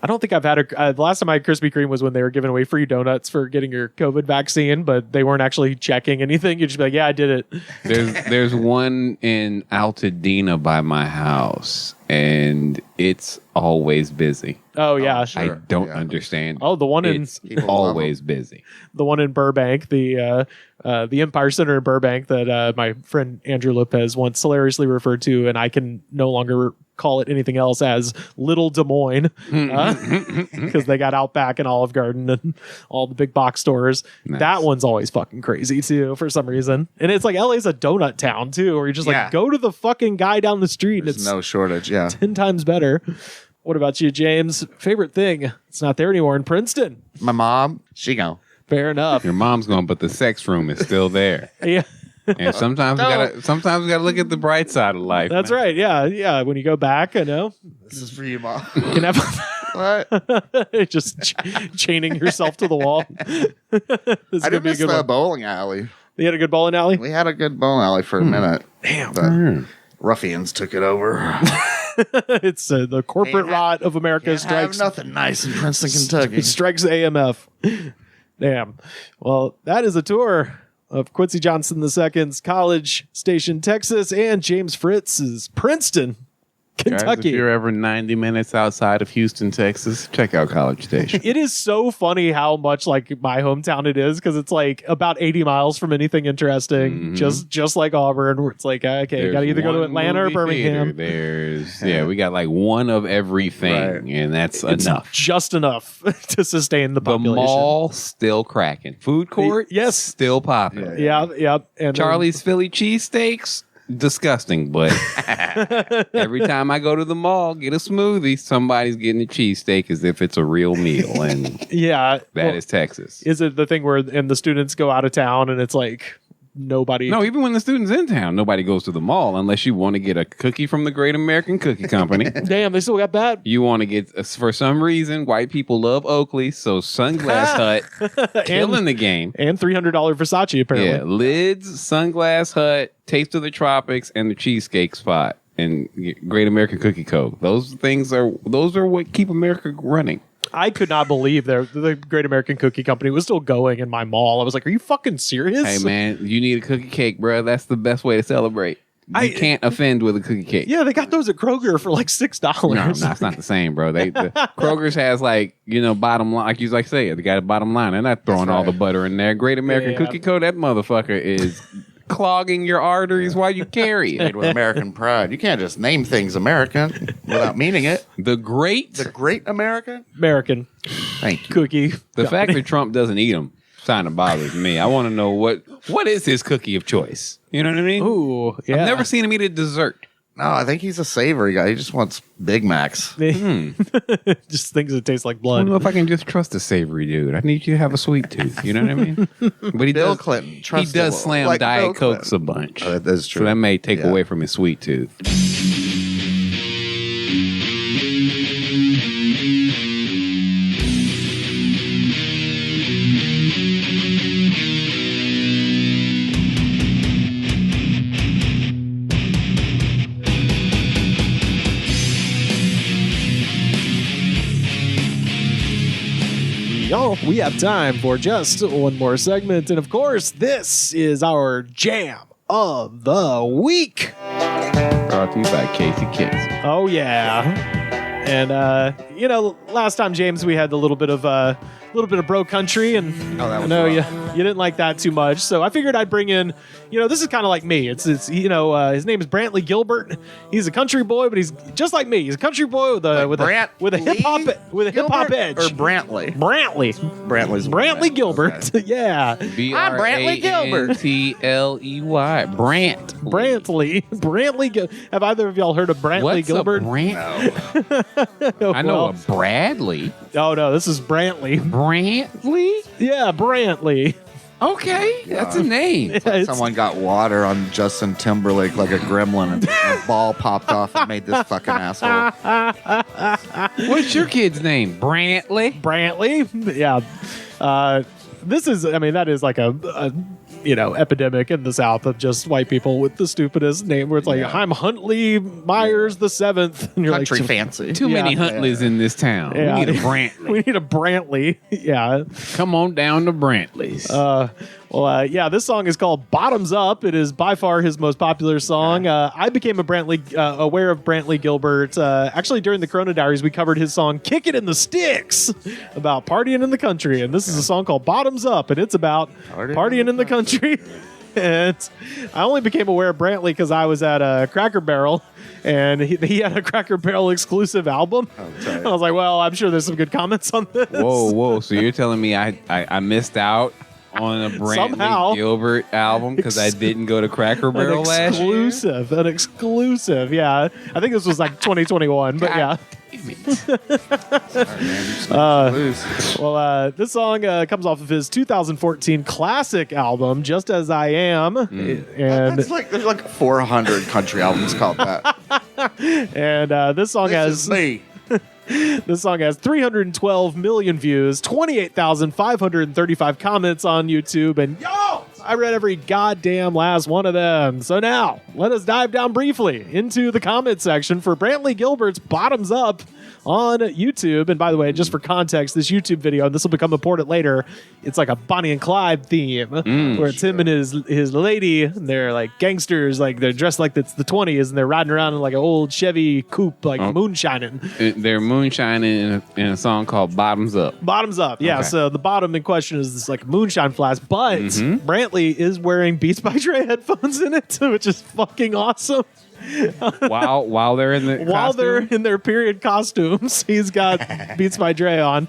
I don't think I've had the last time I had Krispy Kreme was when they were giving away free donuts for getting your COVID vaccine, but they weren't actually checking anything. You'd just be like, yeah, I did it. There's one in Altadena by my house, and it's always busy. Oh yeah. sure. I don't Yeah. understand. Oh, the one in It's People love always busy. the one in Burbank, the the Empire Center in Burbank that my friend Andrew Lopez once hilariously referred to, and I can no longer call it anything else, as Little Des Moines, because they got Outback and Olive Garden and all the big box stores. Nice. That one's always fucking crazy too for some reason. And it's like LA's a donut town too, where you're just Yeah. like, go to the fucking guy down the street. And There's it's no shortage. Yeah. 10 times better. What about you, James? Favorite thing? It's not there anymore in Princeton. My mom, she go. Fair enough. Your mom's going, but the sex room is still there. Yeah. And sometimes we gotta look at the bright side of life. That's man. right. Yeah. Yeah. When you go back, I know. This is for you, mom. You can have What? just chaining yourself to the wall. This is I gonna did be a miss good the one. bowling alley. You had a good bowling alley? We had a good bowling alley for a minute. Damn. But ruffians took it over. It's the corporate Can't rot of America Have strikes. nothing nice in Princeton, Kentucky. Strikes AMF. Damn. Well, that is a tour of Quincy Johnson II's College Station, Texas, and James Fritz's Princeton, Guys, Kentucky. if you're ever 90 minutes outside of Houston, Texas, check out College Station. It is so funny how much like my hometown it is, because it's like about 80 miles from anything interesting, just like Auburn, where it's like, okay, There's gotta either go to one Atlanta or movie Birmingham. theater. We got like one of everything, Right. and that's It's enough. just enough to sustain the The population. mall still cracking. Food court, Yes. still popping. Yeah. And Charlie's Philly cheesesteaks, disgusting, but every time I go to the mall, get a smoothie, somebody's getting a cheesesteak as if it's a real meal, and yeah. that is Texas. Is it the thing where and the students go out of town and it's like nobody? No, even when the student's in town, nobody goes to the mall unless you want to get a cookie from the Great American Cookie Company. Damn, they still got that. You want to get, for some reason, white people love Oakley, so Sunglass Hut killing the game. And $300 Versace apparently. Yeah, Lids, Sunglass Hut, Taste of the Tropics, and the Cheesecake Spot, and Great American Cookie Co. Those are what keep America running. I could not believe the Great American Cookie Company was still going in my mall. I was like, "Are you fucking serious?" Hey man, you need a cookie cake, bro. That's the best way to celebrate. You can't offend with a cookie cake. Yeah, they got those at Kroger for like $6. No, it's not the same, bro. Kroger's has like, bottom line, like you say, they got a bottom line. They're not throwing all the butter in there. Great American Yeah. Cookie Co. That motherfucker is clogging your arteries while you carry Made it. with American pride. You can't just name things American without meaning it. The The great American? American Thank you. Cookie. The fact that Trump doesn't eat them kind of bothers me. I want to know what is his cookie of choice. You know what I mean? Ooh, yeah. I've never seen him eat a dessert. No, I think he's a savory guy. He just wants Big Macs. Just things that taste like I blood. don't know if I can just trust a savory dude. I need you to have a sweet tooth. You know what I mean? But Bill Clinton. He Trust does him. slam Like Diet Bill Cokes a bunch. Oh, that is true. So that may take Yeah. away from his sweet tooth. Y'all, we have time for just one more segment. And of course, this is our Jam of the Week. Brought to you by Casey Kids. Oh, yeah. And, last time, James, we had a little bit of bro country, and Oh, that was I know you rough. didn't like that too much. So I figured I'd bring in, this is kind of like me. It's his name is Brantley Gilbert. He's a country boy, but he's just like me. He's a country boy with a hip hop edge. Or Brantley. Brantley. Brantley's Brantley Gilbert. Yeah. Brantley Gilbert. Brantley. Brant. Brantley. Have either of y'all heard of Brantley What's Gilbert? a Brant? I know a Bradley. Oh no, this is Brantley. Brantley? Yeah, Brantley. Okay, that's a name. It's- Someone got water on Justin Timberlake like a gremlin and a ball popped off and made this fucking asshole. What's your kid's name? Brantley? Brantley. Yeah. That is like a epidemic in the South of just white people with the stupidest name, where it's like, I'm Huntley Myers the Seventh, and you're Country like, fancy. Too many Huntleys in this town. Yeah. We need a Brantley. we need a Brantley. Yeah. Come on down to Brantley's. Well, yeah, this song is called Bottoms Up. It is by far his most popular song. I became aware of Brantley Gilbert. Actually, during the Corona Diaries, we covered his song Kick It in the Sticks about partying in the country. And this is a song called Bottoms Up, and it's about partying in the country. And I only became aware of Brantley because I was at Cracker Barrel, and he had a Cracker Barrel exclusive album. And I was like, well, I'm sure there's some good comments on this. Whoa. So you're telling me I missed out on a Brantley Gilbert album because I didn't go to Cracker Barrel last year? An exclusive. Yeah. I think this was like 2021, but yeah. This song comes off of his 2014 classic album, Just As I Am. And there's like 400 country albums called that. And this song has 312 million views, 28,535 comments on YouTube, and I read every goddamn last one of them. So now, let us dive down briefly into the comment section for Brantley Gilbert's Bottoms Up on YouTube. And by the way, just for context, this YouTube video, and this will become important later, it's like a Bonnie and Clyde theme, where it's him and his lady, and they're like gangsters, like they're dressed like it's the 20s, and they're riding around in like an old Chevy coupe, like moonshining. They're moonshining in a song called Bottoms Up. Bottoms Up, yeah. Okay. So the bottom in question is this like moonshine flask, but Brantley is wearing Beats by Dre headphones in it, which is fucking awesome. while they're in their period costumes, he's got Beats by Dre on.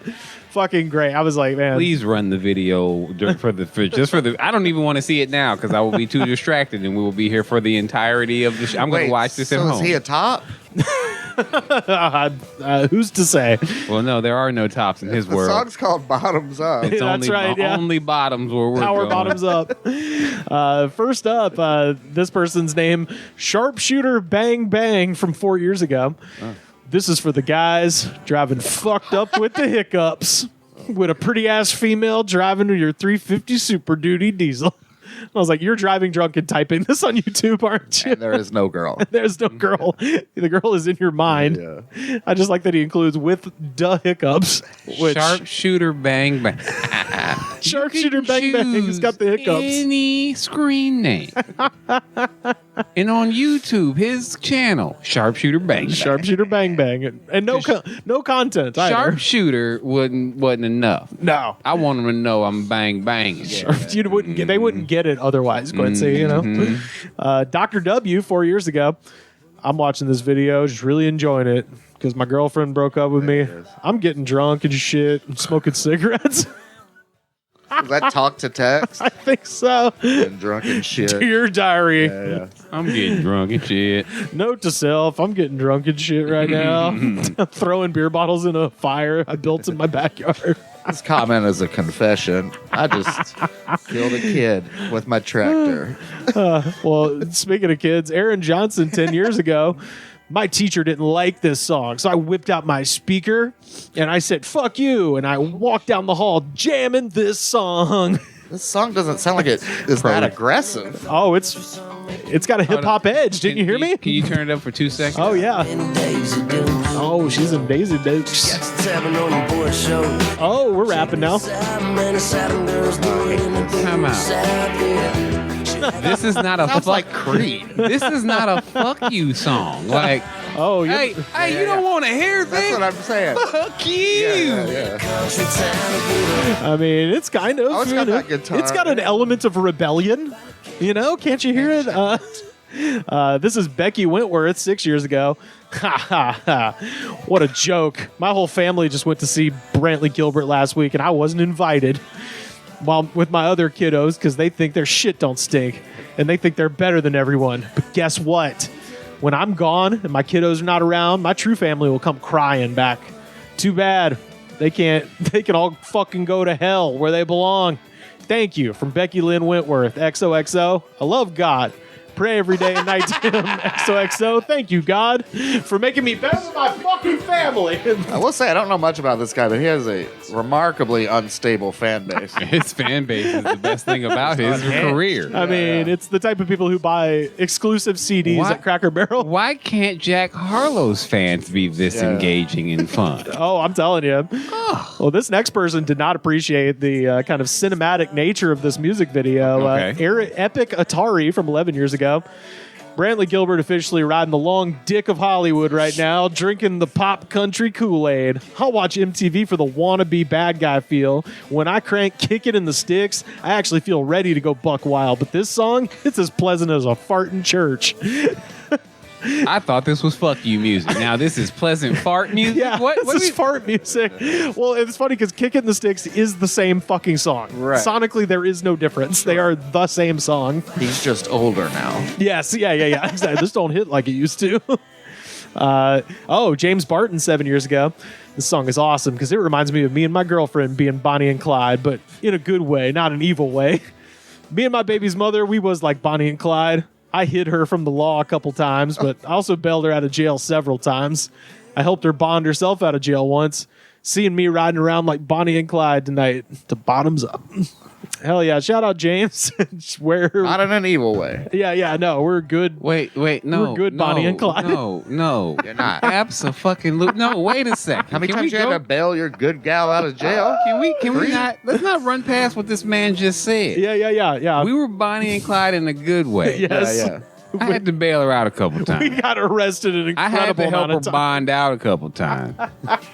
Fucking great. I was like, man, please run the video for the. I don't even want to see it now because I will be too distracted, and we will be here for the entirety of the show. I'm going to watch this at home. Is he a top? Who's to say? Well, no, there are no tops in his world. The song's called Bottoms Up. It's only bottoms where we're Power going. Bottoms Up. First up, this person's name, Sharpshooter Bang Bang from 4 years ago. This is for the guys driving fucked up with the hiccups, with a pretty ass female driving your 350 Super Duty diesel. I was like, you're driving drunk and typing this on YouTube, aren't you? And there is no girl. There's no girl. The girl is in your mind. Yeah. I just like that he includes with the hiccups. Which, Sharpshooter Bang Bang. Sharpshooter Bang Bang. He's got the hiccups. Any screen name. And on YouTube, his channel, Sharpshooter Bang Bang. Sharpshooter Bang Bang. And no content either. Sharpshooter wasn't enough. No. I want them to know I'm bang banging. They wouldn't get it otherwise, Quincy, you know. Dr. W, 4 years ago. I'm watching this video, just really enjoying it because my girlfriend broke up with me. I'm getting drunk and shit and smoking cigarettes. Is that talk to text? I think so. And drunk and shit. Dear diary. Yeah. I'm getting drunk and shit. Note to self, I'm getting drunk and shit right now. I'm throwing beer bottles in a fire I built in my backyard. This comment is a confession. I just killed a kid with my tractor. Well, speaking of kids, Aaron Johnson 10 years ago, my teacher didn't like this song, so I whipped out my speaker and I said, fuck you, and I walked down the hall jamming this song. This song doesn't sound like it is that aggressive. Oh, it's got a hip-hop edge. Didn't you hear me? Can you turn it up for 2 seconds? Oh, yeah. Oh, she's in Daisy Dukes. Oh, we're rapping now. Time out. This is not a Sounds like Creed. This is not a fuck you song. Like, oh, hey, you don't want to hear That's this? what I'm saying. Fuck you. Yeah. I mean, it's kind of. It's got that guitar. It's got an element of rebellion. You know, can't you hear it? This is Becky Wentworth 6 years ago. Ha ha ha. What a joke. My whole family just went to see Brantley Gilbert last week, and I wasn't invited. While with my other kiddos, because they think their shit don't stink, and they think they're better than everyone. But guess what? When I'm gone and my kiddos are not around, my true family will come crying back. Too bad. They can all fucking go to hell where they belong. Thank you from Becky Lynn Wentworth. XOXO. I love God. Pray every day and night to him. XOXO. Thank you, God, for making me better than my fucking family. family. I will say I don't know much about this guy, but he has a remarkably unstable fan base. His fan base is the best thing about his career. I mean, it's the type of people who buy exclusive CDs What? at Cracker Barrel. Why can't Jack Harlow's fans be this engaging and fun? Oh, I'm telling you. Well, this next person did not appreciate the kind of cinematic nature of this music video. Okay. Epic Atari from 11 years ago. Brantley Gilbert officially riding the long dick of Hollywood right now, drinking the pop country Kool-Aid. I'll watch MTV for the wannabe bad guy feel. When I crank Kick It in the Sticks, I actually feel ready to go buck wild. But this song, it's as pleasant as a fart in church. I thought this was fuck you music. Now this is pleasant fart music? Yeah, What this is we- fart music. Well, it's funny because Kick It in the Sticks is the same fucking song. Right. Sonically, there is no difference. They are the same song. He's just older now. Yes, yeah. Exactly. This don't hit like it used to. James Barton 7 years ago. This song is awesome because it reminds me of me and my girlfriend being Bonnie and Clyde, but in a good way, not an evil way. Me and my baby's mother, we was like Bonnie and Clyde. I hid her from the law a couple times, but I also bailed her out of jail several times. I helped her bond herself out of jail once. Seeing me riding around like Bonnie and Clyde tonight, the bottoms up. Hell yeah. Shout out James. Not in an evil way. Yeah, no, we're good. Wait, no. We're good, Bonnie and Clyde. No. You're not. Abso-fucking-lute. No, wait a second. How many Can times we you go- had to bail your good gal out of jail? Can we not? Let's not run past what this man just said. Yeah. We were Bonnie and Clyde in a good way. Yes. Yeah. I had to bail her out a couple We times. got arrested an I had incredible to help amount her of time. bond out a couple times.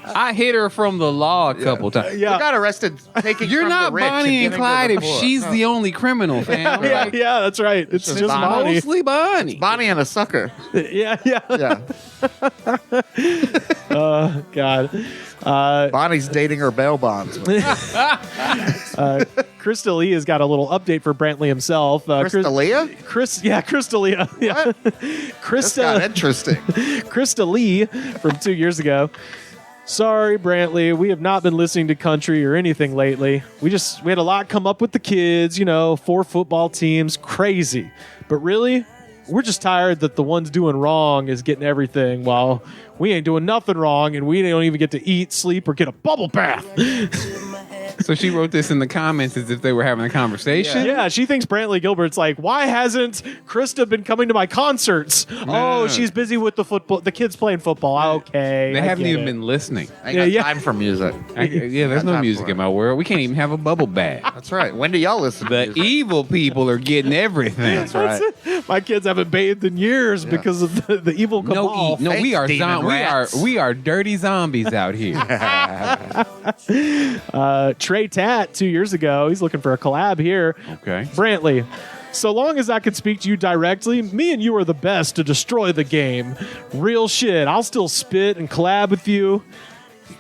I hit her from the law a couple times. Yeah. You got arrested taking You're from not the rich Bonnie and giving to Clyde the if poor. she's No. the only criminal, fam. Yeah, that's right. It's just just Bonnie. Mostly Bonnie. Bonnie and a sucker. Yeah. Yeah. God. Bonnie's dating her bail bondsman. Crystalia has got a little update for Brantley himself. Crystalia? Crystalia. Yeah. What? This got interesting. Crystalia from 2 years ago. Sorry, Brantley, we have not been listening to country or anything lately. We had a lot come up with the kids, 4 football teams, crazy. But really, we're just tired that the ones doing wrong is getting everything while we ain't doing nothing wrong and we don't even get to eat, sleep, or get a bubble bath. So she wrote this in the comments as if they were having a conversation. Yeah, she thinks Brantley Gilbert's like, why hasn't Krista been coming to my concerts? No. She's busy with the kids playing football. Okay. They I haven't get even it. been listening. I ain't got Yeah. time for music. There's no time music for in it. my world. We can't even have a bubble bath. That's right. When do y'all listen to The music? evil people are getting everything. That's right. My kids haven't bathed in years because of the evil cabal. No, we are Thanks, demon rats. we are dirty zombies out here. Trey Tat 2 years ago. He's looking for a collab here. Okay. Brantley, so long as I could speak to you directly, me and you are the best to destroy the game. Real shit. I'll still spit and collab with you.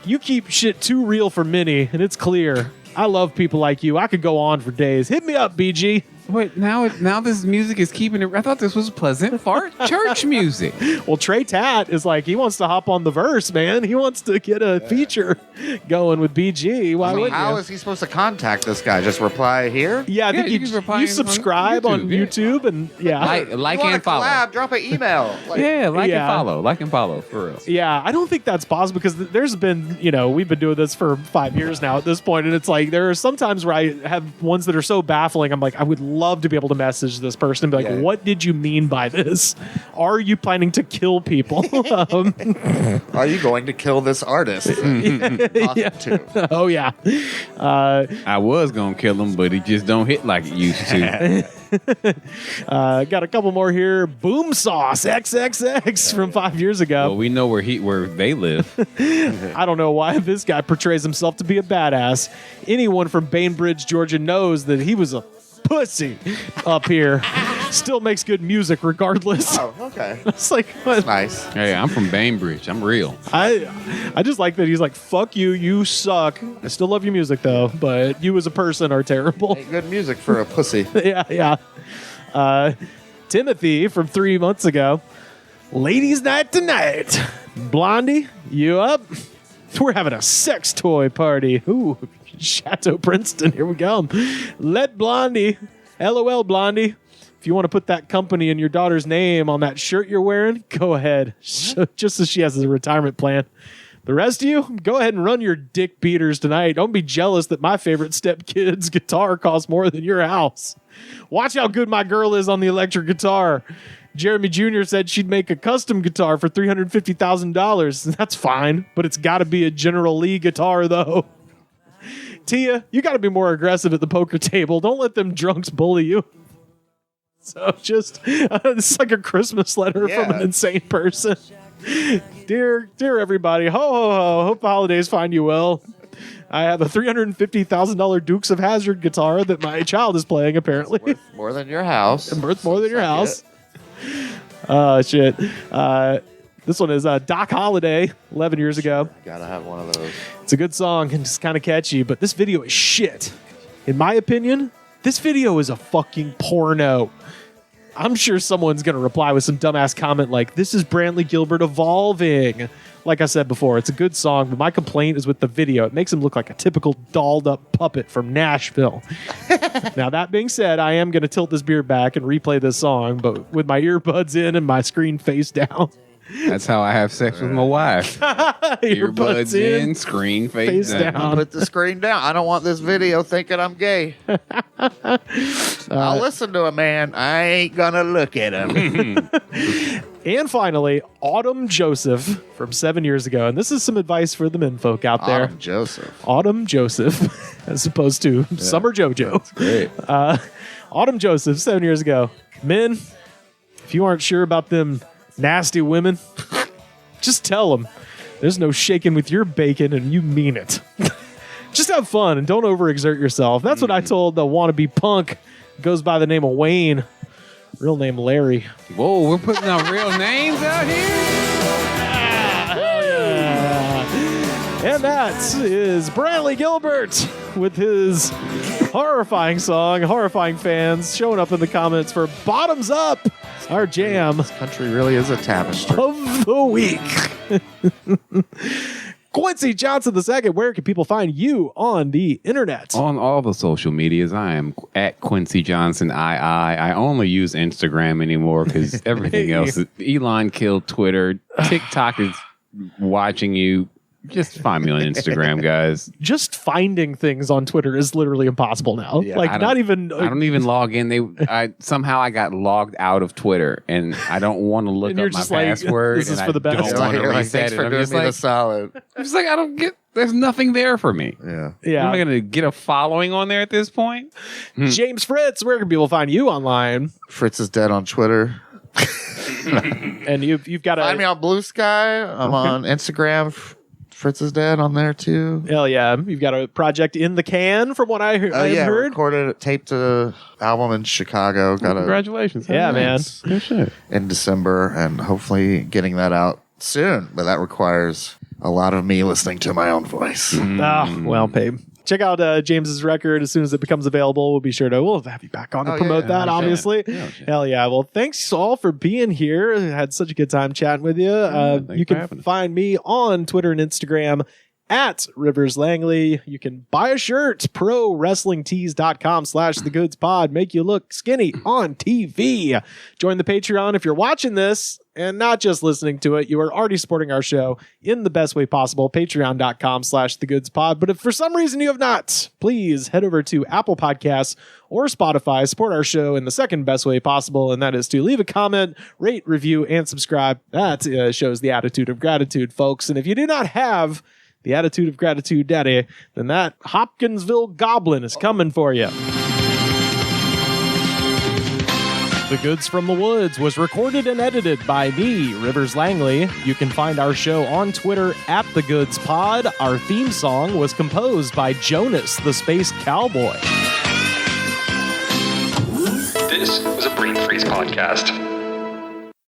You keep shit too real for many, and it's clear. I love people like you. I could go on for days. Hit me up, BG. Wait, now this music is keeping it. I thought this was pleasant fart church music. Well, Trey Tat is like, he wants to hop on the verse, man. He wants to get a feature going with BG. Why wouldn't How you? is he supposed to contact this guy? Just reply here? Yeah, I Yeah, think you can reply you on subscribe on YouTube, yeah. YouTube and yeah. Like You want and to follow. collab? Drop an email. Yeah, like Yeah. and follow. Like and follow, for real. Yeah, I don't think that's possible because there's been, we've been doing this for 5 years now at this point, and it's like there are some times where I have ones that are so baffling. I'm like, I would love to be able to message this person and be like, Yeah. what did you mean by this? Are you planning to kill people? Are you going to kill this artist? Oh, yeah. I was gonna kill him, but he just don't hit like it used to. Got a couple more here. Boom Sauce XXX from 5 years ago. Well, we know where they live. I don't know why this guy portrays himself to be a badass. Anyone from Bainbridge, Georgia knows that he was a pussy up here. Still makes good music regardless. Oh, okay. It's like, what? Nice. Hey, I'm from Bainbridge. I'm real. I just like that he's like, fuck you, you suck. I still love your music though, but you as a person are terrible. Hey, good music for a pussy. Yeah. Timothy from 3 months ago. Ladies' night tonight. Blondie, you up? We're having a sex toy party. Ooh, Chateau Princeton. Here we go. Let Blondie, LOL Blondie. If you want to put that company and your daughter's name on that shirt you're wearing, go ahead. Just so she has a retirement plan. The rest of you, go ahead and run your dick beaters tonight. Don't be jealous that my favorite stepkid's guitar costs more than your house. Watch how good my girl is on the electric guitar. Jeremy Jr. said she'd make a custom guitar for $350,000. That's fine, but it's got to be a General Lee guitar, though. Tia, you got to be more aggressive at the poker table. Don't let them drunks bully you. So just, this is like a Christmas letter from an insane person. Dear everybody, ho, ho, ho. Hope the holidays find you well. I have a $350,000 Dukes of Hazzard guitar that my child is playing, apparently. Worth more than your house. Worth more than your house. Shit. This one is Doc Holliday, 11 years ago. Gotta have one of those. It's a good song and it's kind of catchy, but this video is shit. In my opinion, this video is a fucking porno. I'm sure someone's going to reply with some dumbass comment like, this is Brantley Gilbert evolving. Like I said before, it's a good song, but my complaint is with the video. It makes him look like a typical dolled up puppet from Nashville. Now, that being said, I am going to tilt this beer back and replay this song, but with my earbuds in and my screen face down. That's how I have sex with my wife. Earbuds in, screen face down. Put the screen down. I don't want this video thinking I'm gay. I'll listen to a man. I ain't gonna look at him. And finally, Autumn Joseph from 7 years ago. And this is some advice for the menfolk out there. Autumn Joseph, as opposed to Summer JoJo. That's great. Autumn Joseph, 7 years ago. Men, if you aren't sure about them nasty women, just tell them there's no shaking with your bacon and you mean it. Just have fun and don't overexert yourself. That's what I told the wannabe punk. Goes by the name of Wayne. Real name Larry. Whoa, we're putting our real names out here? Hell yeah. And that is Brantley Gilbert with his horrifying song. Horrifying fans showing up in the comments for Bottoms Up, our jam. This country really is a tapestry of the week. Quincy Johnson II, where can people find you on the internet? On all the social medias, I am at Quincy Johnson II. I only use Instagram anymore because everything else is Elon killed Twitter. TikTok is watching you. Just find me on Instagram, guys. Just finding things on Twitter is literally impossible now. Yeah, like, not even. I don't even log in. Somehow I got logged out of Twitter, and I don't want to look up my password. This is for the best. I don't want to reset Thanks it. for doing me the solid. I'm just like, I don't get. There's nothing there for me. Yeah. Yeah. Am I going to get a following on there at this point? James Fritz, where can people find you online? Fritz is dead on Twitter. And you've got Find me on Blue Sky. I'm on Instagram. Fritz is dead on there too. Hell yeah. You've got a project in the can from what I heard. Recorded, taped a album in Chicago. Congratulations. Yeah, man. Good shit. In December, and hopefully getting that out soon. But that requires a lot of me listening to my own voice. Well, babe. Check out James's record as soon as it becomes available. We'll have you back on to promote that, obviously. Hell yeah. Well, thanks all for being here. I had such a good time chatting with you. You can find me on Twitter and Instagram at Rivers Langley. You can buy a shirt, prowrestlingtees.com/thegoodspod. Make you look skinny on TV. Join the Patreon if you're watching this and not just listening to it. You are already supporting our show in the best way possible, patreon.com/thegoodspod. But if for some reason you have not, please head over to Apple Podcasts or Spotify. Support our show in the second best way possible, and that is to leave a comment, rate, review, and subscribe. That shows the attitude of gratitude, folks. And if you do not have the attitude of gratitude, daddy, then that Hopkinsville goblin is coming for you. The Goods from the Woods was recorded and edited by me, Rivers Langley. You can find our show on Twitter at The Goods Pod. Our theme song was composed by Jonas, the Space Cowboy. This was a Brain Freeze podcast.